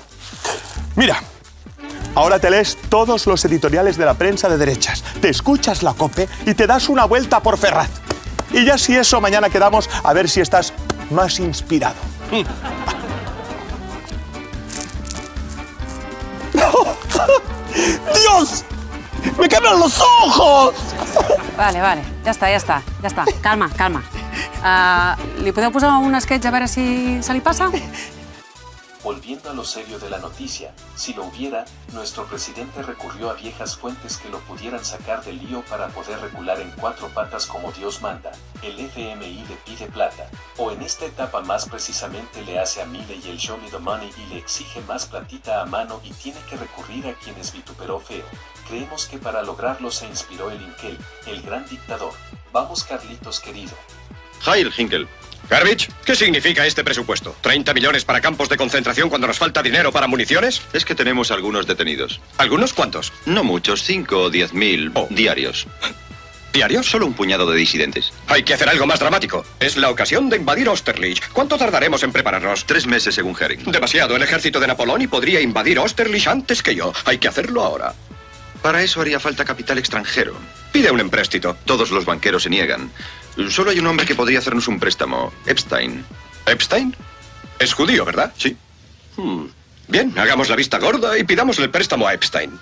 Mira, ahora te lees todos los editoriales de la prensa de derechas, te escuchas la COPE y te das una vuelta por Ferraz. Y ya si eso, mañana quedamos a ver si estás más inspirado. ¡Dios! ¡Me queman los ojos! Vale, ja està. Calma. ¿Li podeu posar un sketch a veure si se li passa? Volviendo a lo serio de la noticia, si lo hubiera, nuestro presidente recurrió a viejas fuentes que lo pudieran sacar del lío para poder recular en 4 patas como Dios manda. El FMI le pide plata, o en esta etapa más precisamente le hace a Milei el show me the money y le exige más platita a mano y tiene que recurrir a quienes vituperó feo. Creemos que para lograrlo se inspiró el Inkel, el gran dictador. Vamos, Carlitos querido. Heil Hinkel. Garbage, ¿qué significa este presupuesto? ¿30 millones para campos de concentración cuando nos falta dinero para municiones? Es que tenemos algunos detenidos. ¿Algunos cuántos? No muchos, 5 o 10.000 diarios. ¿Diarios? Solo un puñado de disidentes. Hay que hacer algo más dramático. Es la ocasión de invadir Austerlitz. ¿Cuánto tardaremos en prepararnos? 3 meses según Herring. Demasiado. El ejército de Napoleón podría invadir Austerlitz antes que yo. Hay que hacerlo ahora. Para eso haría falta capital extranjero. Pide un empréstito. Todos los banqueros se niegan. Solo hay un hombre que podría hacernos un préstamo. Epstein. ¿Epstein? Es judío, ¿verdad? Sí. Bien, hagamos la vista gorda y pidamos el préstamo a Epstein.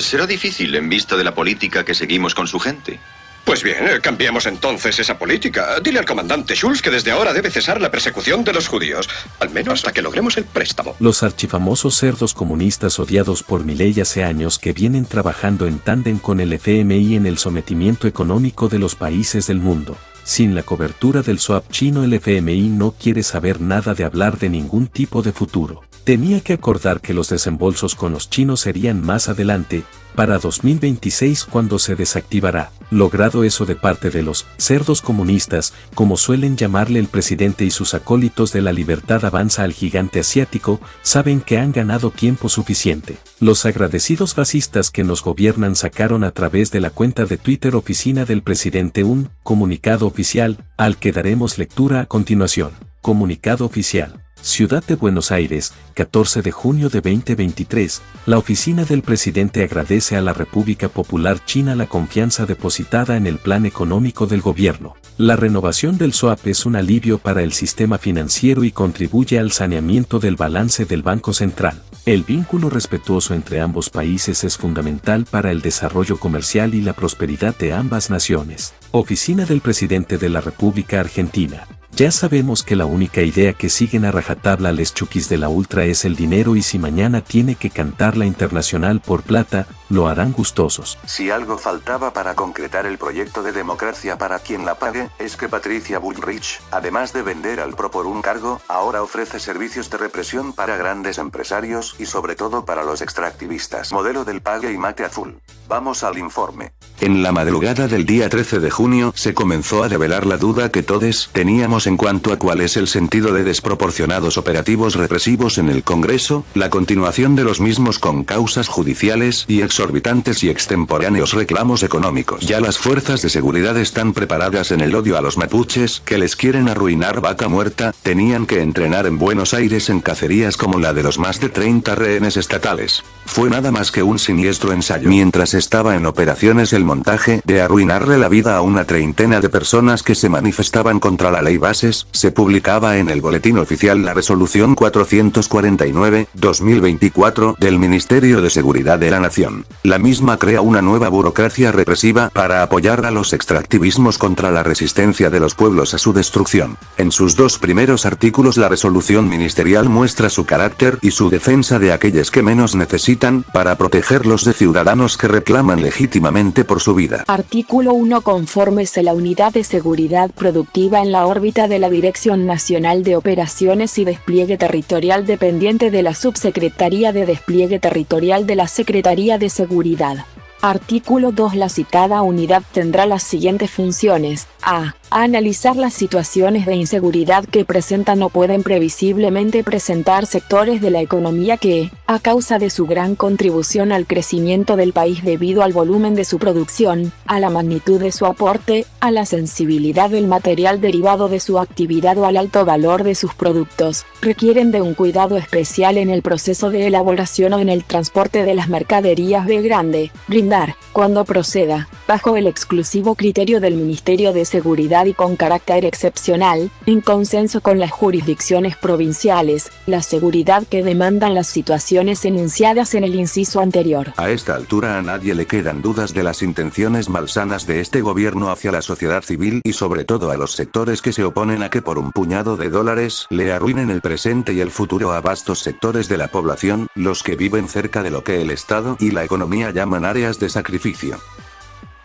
Será difícil en vista de la política que seguimos con su gente. Pues bien, cambiemos entonces esa política. Dile al comandante Schulz que desde ahora debe cesar la persecución de los judíos, al menos hasta que logremos el préstamo. Los archifamosos cerdos comunistas odiados por Milei hace años que vienen trabajando en tándem con el FMI en el sometimiento económico de los países del mundo. Sin la cobertura del swap chino, el FMI no quiere saber nada de hablar de ningún tipo de futuro. Tenía que acordar que los desembolsos con los chinos serían más adelante, para 2026 cuando se desactivará. Logrado eso de parte de los cerdos comunistas, como suelen llamarle el presidente y sus acólitos de la libertad avanza al gigante asiático, saben que han ganado tiempo suficiente. Los agradecidos fascistas que nos gobiernan sacaron a través de la cuenta de Twitter oficina del presidente un comunicado oficial, al que daremos lectura a continuación. Comunicado oficial. Ciudad de Buenos Aires, 14 de junio de 2023, la oficina del presidente agradece a la República Popular China la confianza depositada en el plan económico del gobierno. La renovación del swap es un alivio para el sistema financiero y contribuye al saneamiento del balance del Banco Central. El vínculo respetuoso entre ambos países es fundamental para el desarrollo comercial y la prosperidad de ambas naciones. Oficina del presidente de la República Argentina. Ya sabemos que la única idea que siguen a rajatabla les chuquis de la ultra es el dinero y si mañana tiene que cantar la internacional por plata, lo harán gustosos. Si algo faltaba para concretar el proyecto de democracia para quien la pague, es que Patricia Bullrich, además de vender al PRO por un cargo, ahora ofrece servicios de represión para grandes empresarios y sobre todo para los extractivistas. Modelo del pague y mate azul. Vamos al informe. En la madrugada del día 13 de junio se comenzó a develar la duda que todos teníamos en cuanto a cuál es el sentido de desproporcionados operativos represivos en el Congreso, la continuación de los mismos con causas judiciales y exorbitantes y extemporáneos reclamos económicos. Ya las fuerzas de seguridad están preparadas en el odio a los mapuches, que les quieren arruinar Vaca Muerta, tenían que entrenar en Buenos Aires en cacerías como la de los más de 30 rehenes estatales. Fue nada más que un siniestro ensayo. Mientras estaba en operaciones el montaje de arruinarle la vida a una treintena de personas que se manifestaban contra la ley Bases, se publicaba en el boletín oficial la resolución 449/2024 del Ministerio de Seguridad de la Nación. La misma crea una nueva burocracia represiva para apoyar a los extractivismos contra la resistencia de los pueblos a su destrucción. En sus 2 primeros artículos la resolución ministerial muestra su carácter y su defensa de aquellos que menos necesitan para protegerlos de ciudadanos que reclaman legítimamente por su vida. Artículo 1. Conformes a la Unidad de Seguridad Productiva en la órbita de la Dirección Nacional de Operaciones y Despliegue Territorial dependiente de la Subsecretaría de Despliegue Territorial de la Secretaría de Seguridad. Artículo 2. La citada unidad tendrá las siguientes funciones. A. Analizar las situaciones de inseguridad que presentan o pueden previsiblemente presentar sectores de la economía que, a causa de su gran contribución al crecimiento del país debido al volumen de su producción, a la magnitud de su aporte, a la sensibilidad del material derivado de su actividad o al alto valor de sus productos, requieren de un cuidado especial en el proceso de elaboración o en el transporte de las mercaderías B grande, brindar, cuando proceda, bajo el exclusivo criterio del Ministerio de Seguridad y con carácter excepcional, en consenso con las jurisdicciones provinciales, la seguridad que demandan las situaciones enunciadas en el inciso anterior. A esta altura a nadie le quedan dudas de las intenciones malsanas de este gobierno hacia la sociedad civil y sobre todo a los sectores que se oponen a que por un puñado de dólares le arruinen el presente y el futuro a vastos sectores de la población, los que viven cerca de lo que el Estado y la economía llaman áreas de sacrificio.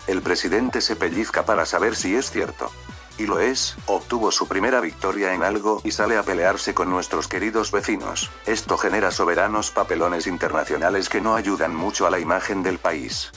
El presidente se pellizca para saber si es cierto. Y lo es, obtuvo su primera victoria en algo y sale a pelearse con nuestros queridos vecinos. Esto genera soberanos papelones internacionales que no ayudan mucho a la imagen del país.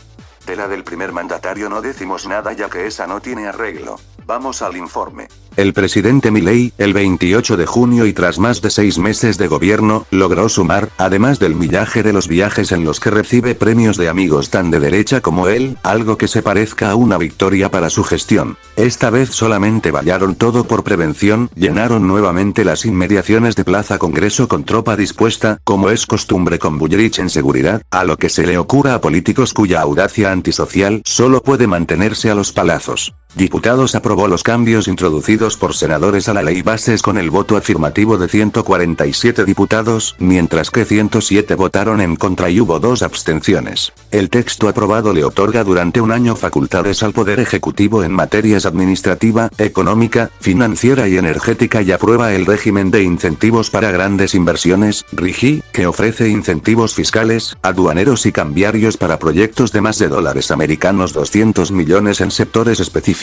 De la del primer mandatario no decimos nada ya que esa no tiene arreglo. Vamos al informe. El presidente Milei, el 28 de junio y tras más de 6 meses de gobierno, logró sumar, además del millaje de los viajes en los que recibe premios de amigos tan de derecha como él, algo que se parezca a una victoria para su gestión. Esta vez solamente vallaron todo por prevención, llenaron nuevamente las inmediaciones de Plaza Congreso con tropa dispuesta, como es costumbre con Bullrich en seguridad, a lo que se le ocurra a políticos cuya audacia antisocial solo puede mantenerse a los palazos. Diputados aprobó los cambios introducidos por senadores a la ley Bases con el voto afirmativo de 147 diputados, mientras que 107 votaron en contra y hubo 2 abstenciones. El texto aprobado le otorga durante un año facultades al Poder Ejecutivo en materias administrativa, económica, financiera y energética y aprueba el régimen de incentivos para grandes inversiones, RIGI, que ofrece incentivos fiscales, aduaneros y cambiarios para proyectos de más de $americanos 200 millones en sectores específicos.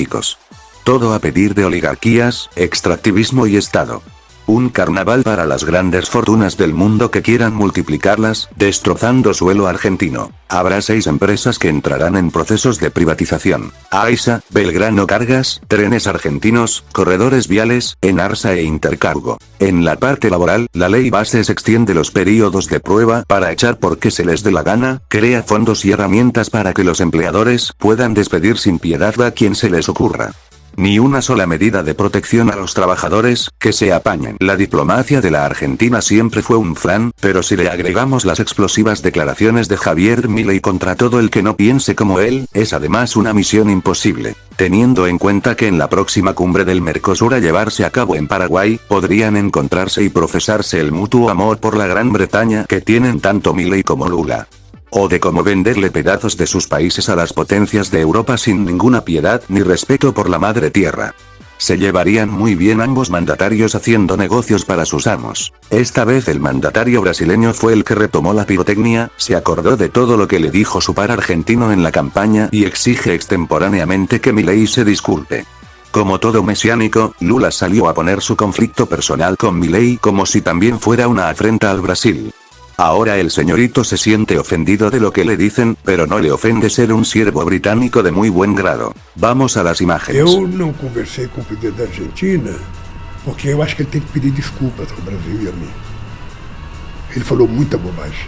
Todo a pedir de oligarquías, extractivismo y Estado. Un carnaval para las grandes fortunas del mundo que quieran multiplicarlas, destrozando suelo argentino. Habrá 6 empresas que entrarán en procesos de privatización. AISA, Belgrano Cargas, Trenes Argentinos, Corredores Viales, Enarsa e Intercargo. En la parte laboral, la ley Bases extiende los periodos de prueba para echar porque se les dé la gana, crea fondos y herramientas para que los empleadores puedan despedir sin piedad a quien se les ocurra. Ni una sola medida de protección a los trabajadores, que se apañen. La diplomacia de la Argentina siempre fue un flan, pero si le agregamos las explosivas declaraciones de Javier Milei contra todo el que no piense como él, es además una misión imposible. Teniendo en cuenta que en la próxima cumbre del Mercosur a llevarse a cabo en Paraguay, podrían encontrarse y profesarse el mutuo amor por la Gran Bretaña que tienen tanto Milei como Lula. O de cómo venderle pedazos de sus países a las potencias de Europa sin ninguna piedad ni respeto por la madre tierra. Se llevarían muy bien ambos mandatarios haciendo negocios para sus amos. Esta vez el mandatario brasileño fue el que retomó la pirotecnia, se acordó de todo lo que le dijo su par argentino en la campaña y exige extemporáneamente que Milei se disculpe. Como todo mesiánico, Lula salió a poner su conflicto personal con Milei como si también fuera una afrenta al Brasil. Ahora el señorito se siente ofendido de lo que le dicen, pero no le ofende ser un siervo británico de muy buen grado. Vamos a las imágenes. Eu não conversei com o presidente da Argentina, porque eu acho que ele tem que pedir desculpas ao Brasil e a mim. Ele falou muita bobagem.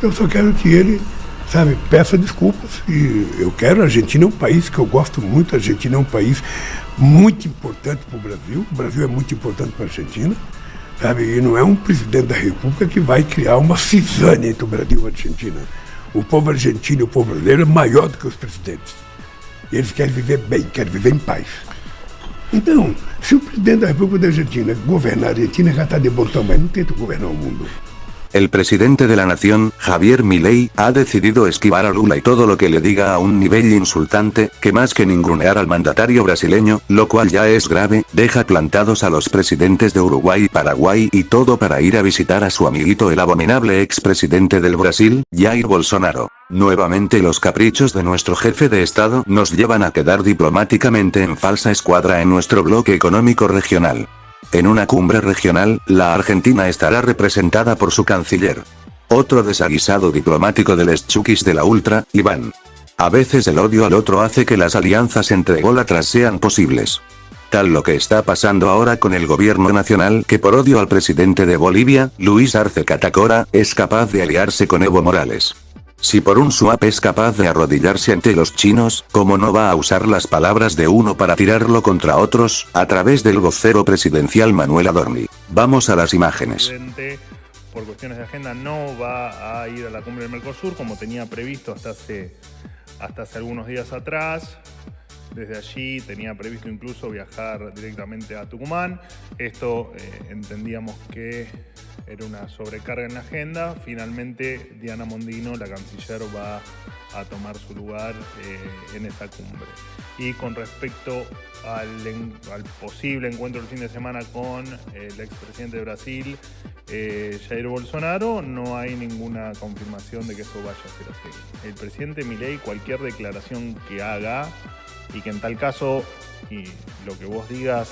Eu só quero que ele sabe, peça desculpas. E eu quero, a Argentina é um país que eu gosto muito, a Argentina é um país muito importante para o Brasil é muito importante para a Argentina, sabe, e não é um presidente da República que vai criar uma cisânia entre o Brasil e a Argentina. O povo argentino e o povo brasileiro é maior do que os presidentes. Eles querem viver bem, querem viver em paz. Então, se o presidente da República da Argentina governar a Argentina, já está de bom tamanho, não tenta governar o mundo. El presidente de la nación, Javier Milei, ha decidido esquivar a Lula y todo lo que le diga a un nivel insultante, que más que ningunear al mandatario brasileño, lo cual ya es grave, deja plantados a los presidentes de Uruguay y Paraguay y todo para ir a visitar a su amiguito el abominable expresidente del Brasil, Jair Bolsonaro. Nuevamente los caprichos de nuestro jefe de Estado nos llevan a quedar diplomáticamente en falsa escuadra en nuestro bloque económico regional. En una cumbre regional, la Argentina estará representada por su canciller. Otro desaguisado diplomático de les chukis de la ultra, Iván. A veces el odio al otro hace que las alianzas entre ególatras sean posibles. Tal lo que está pasando ahora con el gobierno nacional que por odio al presidente de Bolivia, Luis Arce Catacora, es capaz de aliarse con Evo Morales. Si por un swap es capaz de arrodillarse ante los chinos, ¿cómo no va a usar las palabras de uno para tirarlo contra otros, a través del vocero presidencial Manuel Adorni? Vamos a las imágenes. Por cuestiones de agenda no va a ir a la cumbre del Mercosur como tenía previsto hasta hace algunos días atrás. Desde allí tenía previsto incluso viajar directamente a Tucumán. Esto entendíamos que era una sobrecarga en la agenda. Finalmente Diana Mondino, la canciller, va a tomar su lugar en esa cumbre. Y con respecto al posible encuentro del fin de semana con el expresidente de Brasil, Jair Bolsonaro, no hay ninguna confirmación de que eso vaya a ser así. El presidente Milei, cualquier declaración que haga, y que en tal caso, y lo que vos digas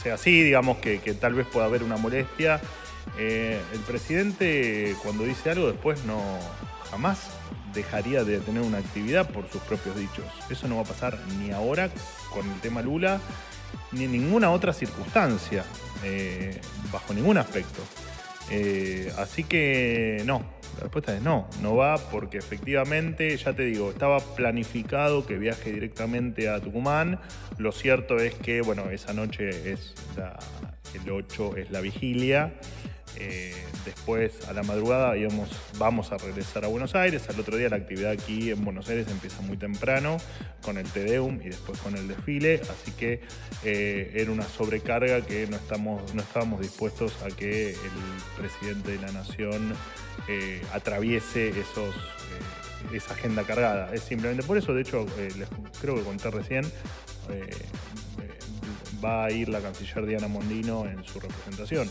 sea así, digamos que tal vez pueda haber una molestia, el presidente cuando dice algo después jamás dejaría de tener una actividad por sus propios dichos. Eso no va a pasar ni ahora con el tema Lula, ni en ninguna otra circunstancia, bajo ningún aspecto. Así que no. La respuesta es no va porque efectivamente, ya te digo, estaba planificado que viaje directamente a Tucumán. Lo cierto es que, bueno, esa noche es el 8 es la vigilia. Después a la madrugada vamos a regresar a Buenos Aires. Al otro día la actividad aquí en Buenos Aires empieza muy temprano con el Te Deum y después con el desfile, así que era una sobrecarga que no estábamos dispuestos a que el presidente de la nación atraviese esa agenda cargada. Es simplemente por eso. De hecho, les creo que conté recién, va a ir la canciller Diana Mondino en su representación.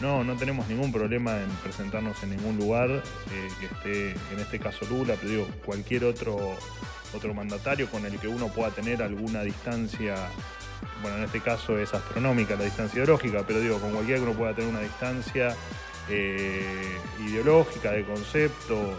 No tenemos ningún problema en presentarnos en ningún lugar que esté, en este caso Lula, pero digo, cualquier otro mandatario con el que uno pueda tener alguna distancia. Bueno, en este caso es astronómica la distancia ideológica, pero digo, con cualquiera que uno pueda tener una distancia ideológica, de concepto,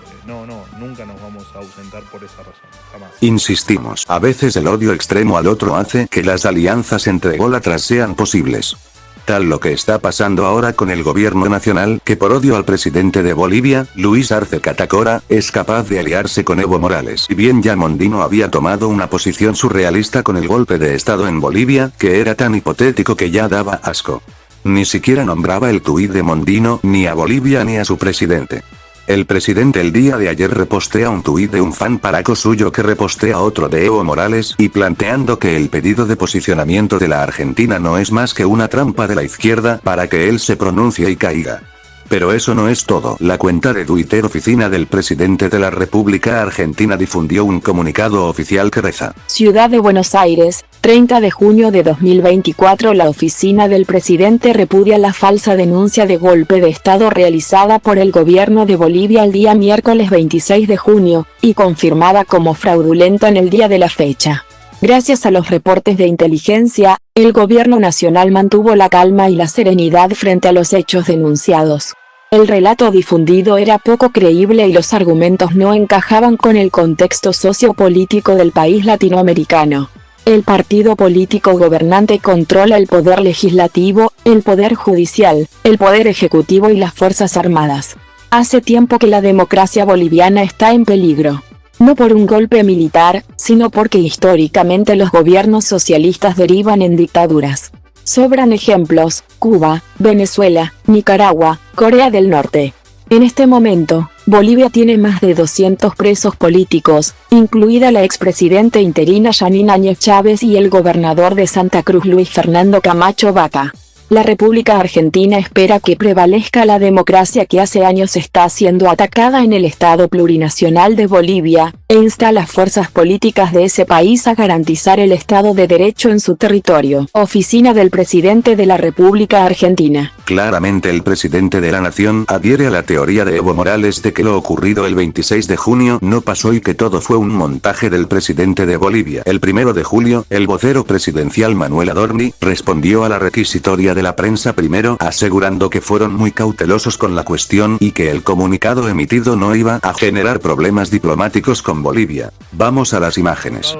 nunca nos vamos a ausentar por esa razón, jamás. Insistimos, a veces el odio extremo al otro hace que las alianzas entre ególatras sean posibles. Tal lo que está pasando ahora con el gobierno nacional, que por odio al presidente de Bolivia, Luis Arce Catacora, es capaz de aliarse con Evo Morales. Si bien ya Mondino había tomado una posición surrealista con el golpe de estado en Bolivia, que era tan hipotético que ya daba asco. Ni siquiera nombraba el tuit de Mondino, ni a Bolivia ni a su presidente. El presidente el día de ayer repostea un tuit de un fan paraco suyo que repostea otro de Evo Morales y planteando que el pedido de posicionamiento de la Argentina no es más que una trampa de la izquierda para que él se pronuncie y caiga. Pero eso no es todo. La cuenta de Twitter oficina del presidente de la República Argentina difundió un comunicado oficial que reza: Ciudad de Buenos Aires, 30 de junio de 2024. La oficina del presidente repudia la falsa denuncia de golpe de estado realizada por el gobierno de Bolivia el día miércoles 26 de junio, y confirmada como fraudulenta en el día de la fecha. Gracias a los reportes de inteligencia, el gobierno nacional mantuvo la calma y la serenidad frente a los hechos denunciados. El relato difundido era poco creíble y los argumentos no encajaban con el contexto sociopolítico del país latinoamericano. El partido político gobernante controla el poder legislativo, el poder judicial, el poder ejecutivo y las fuerzas armadas. Hace tiempo que la democracia boliviana está en peligro. No por un golpe militar, sino porque históricamente los gobiernos socialistas derivan en dictaduras. Sobran ejemplos: Cuba, Venezuela, Nicaragua, Corea del Norte. En este momento, Bolivia tiene más de 200 presos políticos, incluida la expresidenta interina Yanine Áñez Chávez y el gobernador de Santa Cruz Luis Fernando Camacho Vaca. La República Argentina espera que prevalezca la democracia que hace años está siendo atacada en el Estado plurinacional de Bolivia, e insta a las fuerzas políticas de ese país a garantizar el Estado de Derecho en su territorio. Oficina del Presidente de la República Argentina. Claramente el presidente de la nación adhiere a la teoría de Evo Morales de que lo ocurrido el 26 de junio no pasó y que todo fue un montaje del presidente de Bolivia. El 1 de julio, el vocero presidencial Manuel Adorni respondió a la requisitoria de la prensa primero asegurando que fueron muy cautelosos con la cuestión y que el comunicado emitido no iba a generar problemas diplomáticos con Bolivia. Vamos a las imágenes.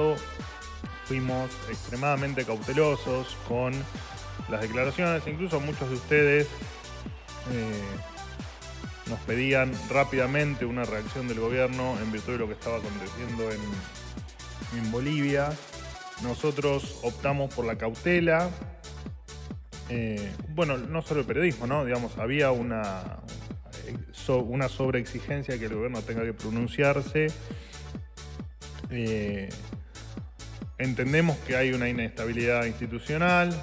Fuimos extremadamente cautelosos con las declaraciones, incluso muchos de ustedes nos pedían rápidamente una reacción del gobierno en virtud de lo que estaba aconteciendo en Bolivia. Nosotros optamos por la cautela. Bueno, no solo el periodismo, ¿no? Digamos, había una sobreexigencia que el gobierno tenga que pronunciarse. Entendemos que hay una inestabilidad institucional,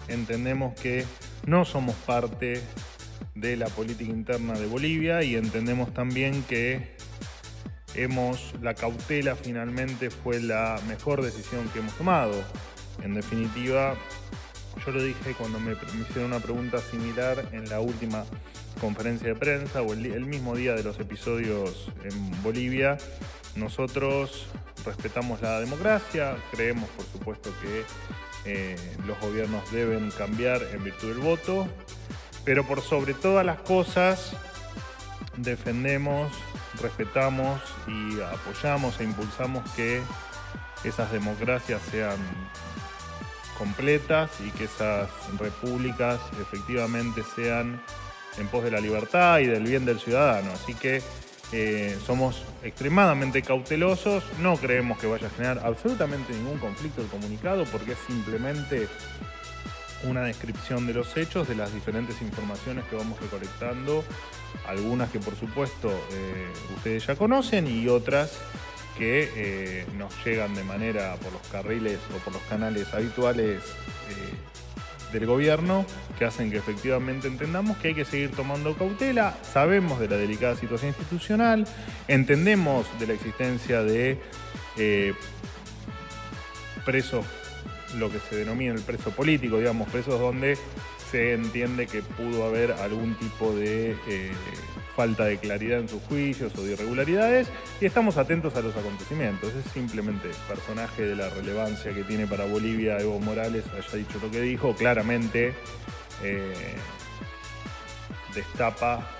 entendemos que no somos parte de la política interna de Bolivia y entendemos también que la cautela finalmente fue la mejor decisión que hemos tomado. En definitiva, yo lo dije cuando me hicieron una pregunta similar en la última conferencia de prensa o el mismo día de los episodios en Bolivia. Nosotros respetamos la democracia, creemos por supuesto que los gobiernos deben cambiar en virtud del voto, pero por sobre todas las cosas defendemos, respetamos y apoyamos e impulsamos que esas democracias sean completas y que esas repúblicas efectivamente sean en pos de la libertad y del bien del ciudadano. Así que somos extremadamente cautelosos, no creemos que vaya a generar absolutamente ningún conflicto el comunicado porque es simplemente una descripción de los hechos, de las diferentes informaciones que vamos recolectando, algunas que por supuesto ustedes ya conocen y otras que nos llegan de manera por los carriles o por los canales habituales del gobierno, que hacen que efectivamente entendamos que hay que seguir tomando cautela. Sabemos de la delicada situación institucional, entendemos de la existencia de presos, lo que se denomina el preso político, digamos, presos donde se entiende que pudo haber algún tipo de falta de claridad en sus juicios o de irregularidades, y estamos atentos a los acontecimientos. Es simplemente el personaje de la relevancia que tiene para Bolivia Evo Morales haya dicho lo que dijo, claramente destapa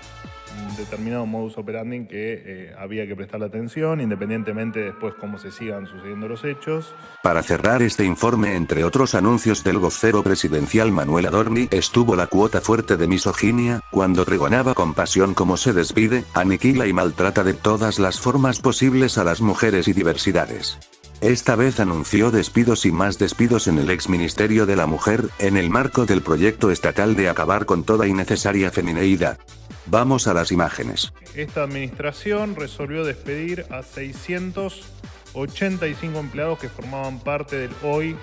un determinado modus operandi que había que prestarle atención, independientemente después cómo se sigan sucediendo los hechos. Para cerrar este informe, entre otros anuncios del vocero presidencial Manuel Adorni, estuvo la cuota fuerte de misoginia, cuando pregonaba con pasión cómo se despide, aniquila y maltrata de todas las formas posibles a las mujeres y diversidades. Esta vez anunció despidos y más despidos en el exministerio de la Mujer, en el marco del proyecto estatal de acabar con toda innecesaria femineidad. Vamos a las imágenes. Esta administración resolvió despedir a 685 empleados que formaban parte del hoy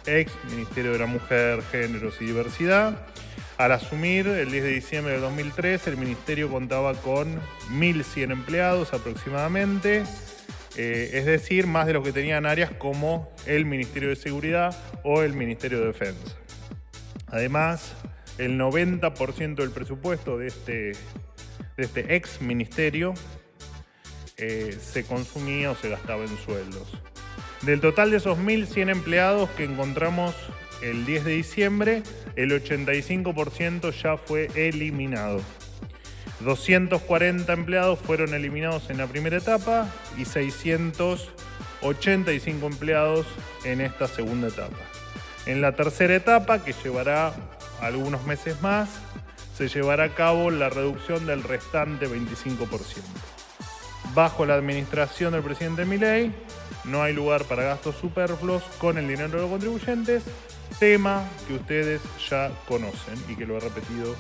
ex Ministerio de la Mujer, Géneros y Diversidad. Al asumir el 10 de diciembre de 2003, el ministerio contaba con 1.100 empleados aproximadamente, es decir, más de los que tenían áreas como el Ministerio de Seguridad o el Ministerio de Defensa. Además, el 90% del presupuesto de este ex ministerio se consumía o se gastaba en sueldos. Del total de esos 1.100 empleados que encontramos el 10 de diciembre, el 85% ya fue eliminado. 240 empleados fueron eliminados en la primera etapa y 685 empleados en esta segunda etapa. En la tercera etapa, que llevará algunos meses más, se llevará a cabo la reducción del restante 25%. Bajo la administración del presidente Milei, no hay lugar para gastos superfluos con el dinero de los contribuyentes, tema que ustedes ya conocen y que lo he repetido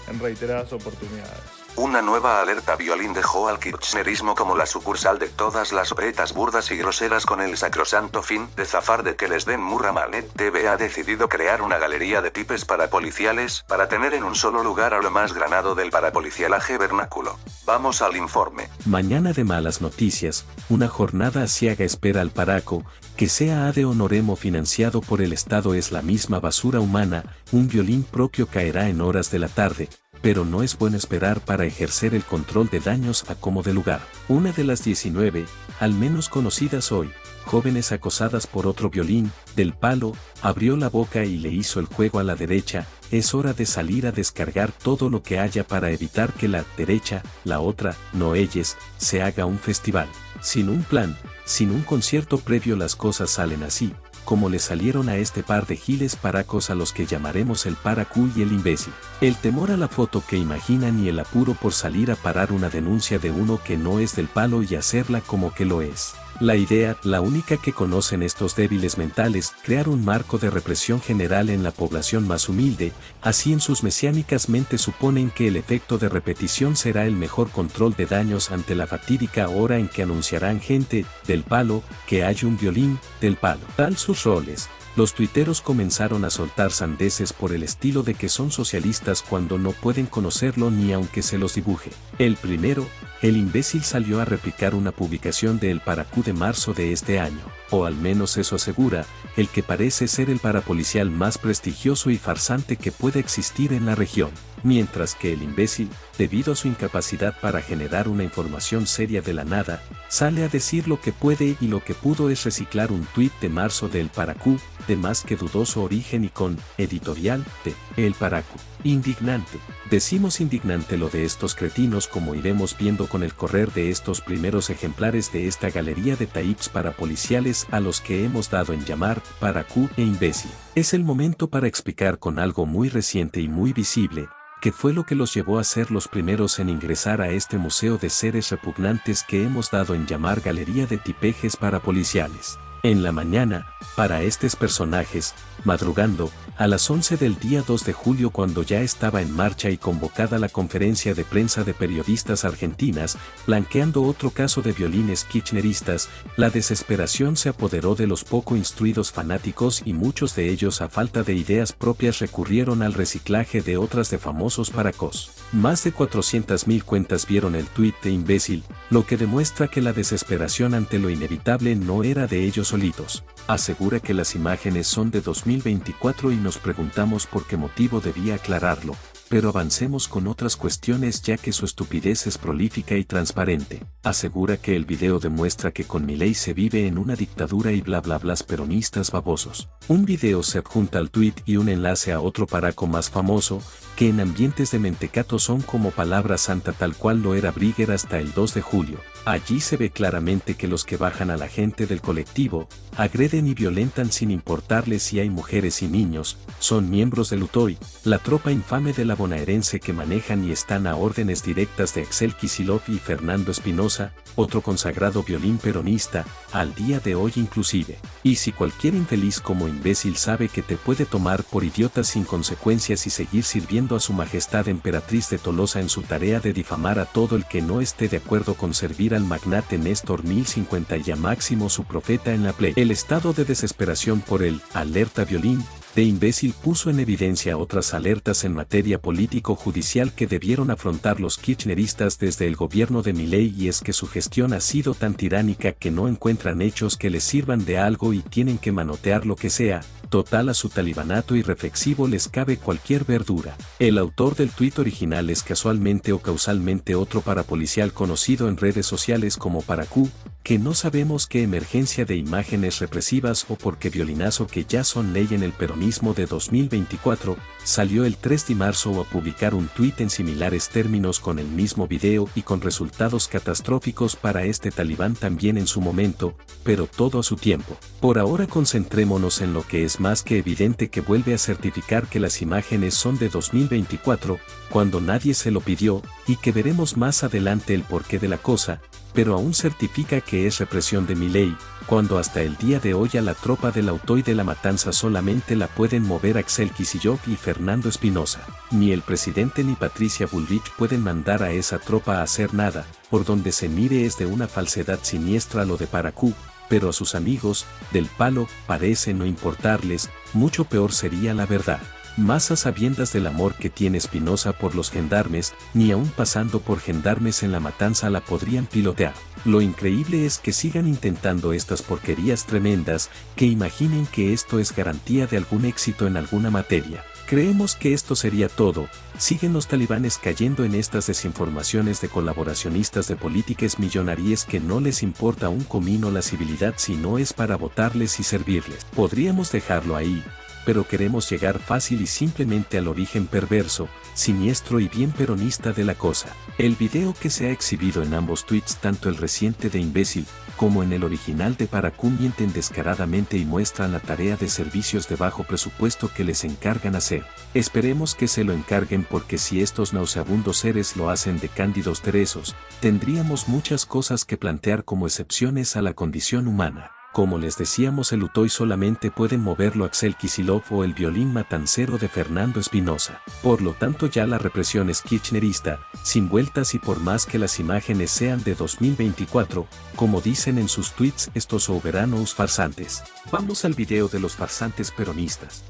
en reiteradas oportunidades. Una nueva alerta violín dejó al kirchnerismo como la sucursal de todas las operetas burdas y groseras con el sacrosanto fin de zafar de que les den murra mal. TV ha decidido crear una galería de tipes parapoliciales para tener en un solo lugar a lo más granado del parapolicialaje vernáculo. Vamos al informe. Mañana de malas noticias, una jornada asiaga espera al paraco, que sea ad honorem o financiado por el Estado es la misma basura humana, un violín propio caerá en horas de la tarde, pero no es bueno esperar para ejercer el control de daños a como de lugar. Una de las 19, al menos conocidas hoy, jóvenes acosadas por otro violín, del palo, abrió la boca y le hizo el juego a la derecha, es hora de salir a descargar todo lo que haya para evitar que la derecha, la otra, no ellos, se haga un festival. Sin un plan, sin un concierto previo las cosas salen así, como le salieron a este par de giles paracos a los que llamaremos el paracú y el imbécil. El temor a la foto que imaginan y el apuro por salir a parar una denuncia de uno que no es del palo y hacerla como que lo es. La idea, la única que conocen estos débiles mentales, crear un marco de represión general en la población más humilde, así en sus mesiánicas mentes suponen que el efecto de repetición será el mejor control de daños ante la fatídica hora en que anunciarán gente, del palo, que hay un violín, del palo. Tal sus roles. Los tuiteros comenzaron a soltar sandeces por el estilo de que son socialistas cuando no pueden conocerlo ni aunque se los dibuje. El primero, el imbécil salió a replicar una publicación de El Paracú de marzo de este año, o al menos eso asegura, el que parece ser el parapolicial más prestigioso y farsante que puede existir en la región. Mientras que el imbécil, debido a su incapacidad para generar una información seria de la nada, sale a decir lo que puede y lo que pudo es reciclar un tuit de marzo de El Paracú, de más que dudoso origen y con editorial de El Paracú. Indignante. Decimos indignante lo de estos cretinos como iremos viendo con el correr de estos primeros ejemplares de esta galería de taips parapoliciales a los que hemos dado en llamar Paracú e imbécil. Es el momento para explicar con algo muy reciente y muy visible, que fue lo que los llevó a ser los primeros en ingresar a este museo de seres repugnantes que hemos dado en llamar Galería de Tipejes Parapoliciales. En la mañana, para estos personajes, madrugando, a las 11 del día 2 de julio cuando ya estaba en marcha y convocada la conferencia de prensa de periodistas argentinas, blanqueando otro caso de violines kirchneristas, la desesperación se apoderó de los poco instruidos fanáticos y muchos de ellos a falta de ideas propias recurrieron al reciclaje de otras de famosos paracos. Más de 400.000 cuentas vieron el tuit de imbécil, lo que demuestra que la desesperación ante lo inevitable no era de ellos solitos. Asegura que las imágenes son de 2024 y nos preguntamos por qué motivo debía aclararlo, pero avancemos con otras cuestiones ya que su estupidez es prolífica y transparente. Asegura que el video demuestra que con Milei se vive en una dictadura y bla bla blas peronistas babosos. Un video se adjunta al tuit y un enlace a otro paraco más famoso, que en ambientes de mentecato son como palabra santa tal cual lo era Brigger hasta el 2 de julio. Allí se ve claramente que los que bajan a la gente del colectivo, agreden y violentan sin importarles si hay mujeres y niños, son miembros del UTOI, la tropa infame de la bonaerense que manejan y están a órdenes directas de Axel Kicillof y Fernando Espinosa, otro consagrado violín peronista, al día de hoy inclusive. Y si cualquier infeliz como imbécil sabe que te puede tomar por idiota sin consecuencias y seguir sirviendo a su majestad emperatriz de Tolosa en su tarea de difamar a todo el que no esté de acuerdo con servir al magnate Néstor 1050 y a Máximo su profeta en la play. El estado de desesperación por el alerta violín de imbécil puso en evidencia otras alertas en materia político-judicial que debieron afrontar los kirchneristas desde el gobierno de Milei, y es que su gestión ha sido tan tiránica que no encuentran hechos que les sirvan de algo y tienen que manotear lo que sea. Total, a su talibanato irreflexivo les cabe cualquier verdura. El autor del tuit original es casualmente o causalmente otro parapolicial conocido en redes sociales como Paracú, que no sabemos qué emergencia de imágenes represivas o por qué violinazo que ya son ley en el peronismo de 2024, salió el 3 de marzo a publicar un tuit en similares términos con el mismo video y con resultados catastróficos para este talibán también en su momento, pero todo a su tiempo. Por ahora concentrémonos en lo que es más que evidente, que vuelve a certificar que las imágenes son de 2024, cuando nadie se lo pidió, y que veremos más adelante el porqué de la cosa, pero aún certifica que es represión de Milei, cuando hasta el día de hoy a la tropa del auto y de la matanza solamente la pueden mover Axel Kicillof y Fernando Espinosa. Ni el presidente ni Patricia Bullrich pueden mandar a esa tropa a hacer nada, por donde se mire es de una falsedad siniestra lo de Paracú, pero a sus amigos, del Palo, parece no importarles, mucho peor sería la verdad. Más a sabiendas del amor que tiene Espinosa por los gendarmes, ni aún pasando por gendarmes en la matanza la podrían pilotear. Lo increíble es que sigan intentando estas porquerías tremendas, que imaginen que esto es garantía de algún éxito en alguna materia. Creemos que esto sería todo. Siguen los talibanes cayendo en estas desinformaciones de colaboracionistas de políticas millonarias que no les importa un comino la civilidad si no es para votarles y servirles. Podríamos dejarlo ahí, pero queremos llegar fácil y simplemente al origen perverso, siniestro y bien peronista de la cosa. El video que se ha exhibido en ambos tweets, tanto el reciente de Imbécil como en el original de Paracú, mienten descaradamente y muestran la tarea de servicios de bajo presupuesto que les encargan hacer. Esperemos que se lo encarguen, porque si estos nauseabundos seres lo hacen de cándidos teresos, tendríamos muchas cosas que plantear como excepciones a la condición humana. Como les decíamos, el Utoy solamente pueden moverlo Axel Kicillof o el violín matancero de Fernando Espinosa. Por lo tanto ya la represión es kirchnerista, sin vueltas, y por más que las imágenes sean de 2024, como dicen en sus tweets estos soberanos farsantes. Vamos al video de los farsantes peronistas.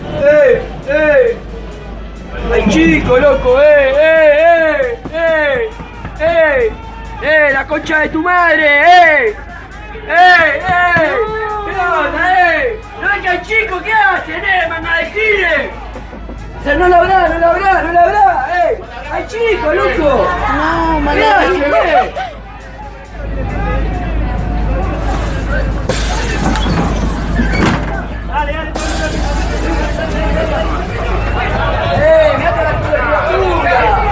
¡Ey! ¡Ey! ¡Ay, chico, loco! ¡Ey! ¡La concha de tu madre! ¡Ey! ¿Qué onda, ¡No vengan, chicos! ¿Qué hacen, manga de gire! O sea, no la habrá, ¡Ay, chico, loco! No, manga de gire, Dale, mirate la criatura!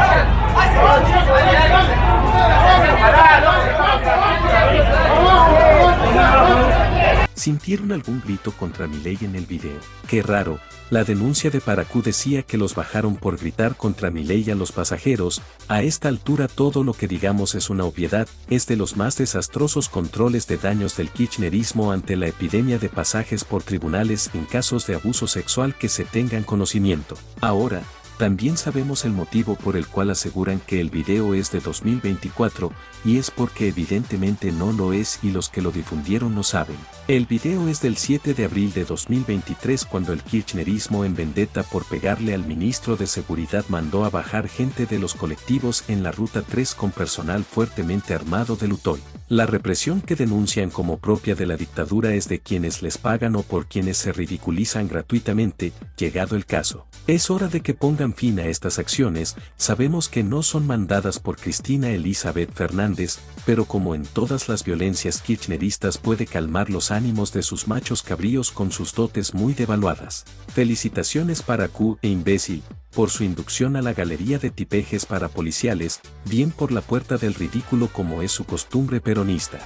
¿Sintieron algún grito contra Milei en el video? Qué raro, la denuncia de Paracú decía que los bajaron por gritar contra Milei a los pasajeros. A esta altura todo lo que digamos es una obviedad, es de los más desastrosos controles de daños del kirchnerismo ante la epidemia de pasajes por tribunales en casos de abuso sexual que se tengan conocimiento. Ahora, también sabemos el motivo por el cual aseguran que el video es de 2024, y es porque evidentemente no lo es y los que lo difundieron no saben. El video es del 7 de abril de 2023, cuando el kirchnerismo, en vendetta por pegarle al ministro de Seguridad, mandó a bajar gente de los colectivos en la Ruta 3 con personal fuertemente armado del Utoy. La represión que denuncian como propia de la dictadura es de quienes les pagan o por quienes se ridiculizan gratuitamente, llegado el caso. Es hora de que pongan fin a estas acciones. Sabemos que no son mandadas por Cristina Elizabeth Fernández, pero como en todas las violencias kirchneristas puede calmar los ánimos de sus machos cabríos con sus dotes muy devaluadas. Felicitaciones para Q e Imbécil, por su inducción a la galería de tipejes para policiales, bien por la puerta del ridículo como es su costumbre peronista.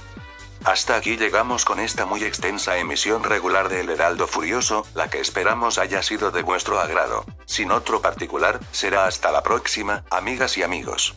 Hasta aquí llegamos con esta muy extensa emisión regular de El Heraldo Furioso, la que esperamos haya sido de vuestro agrado. Sin otro particular, será hasta la próxima, amigas y amigos.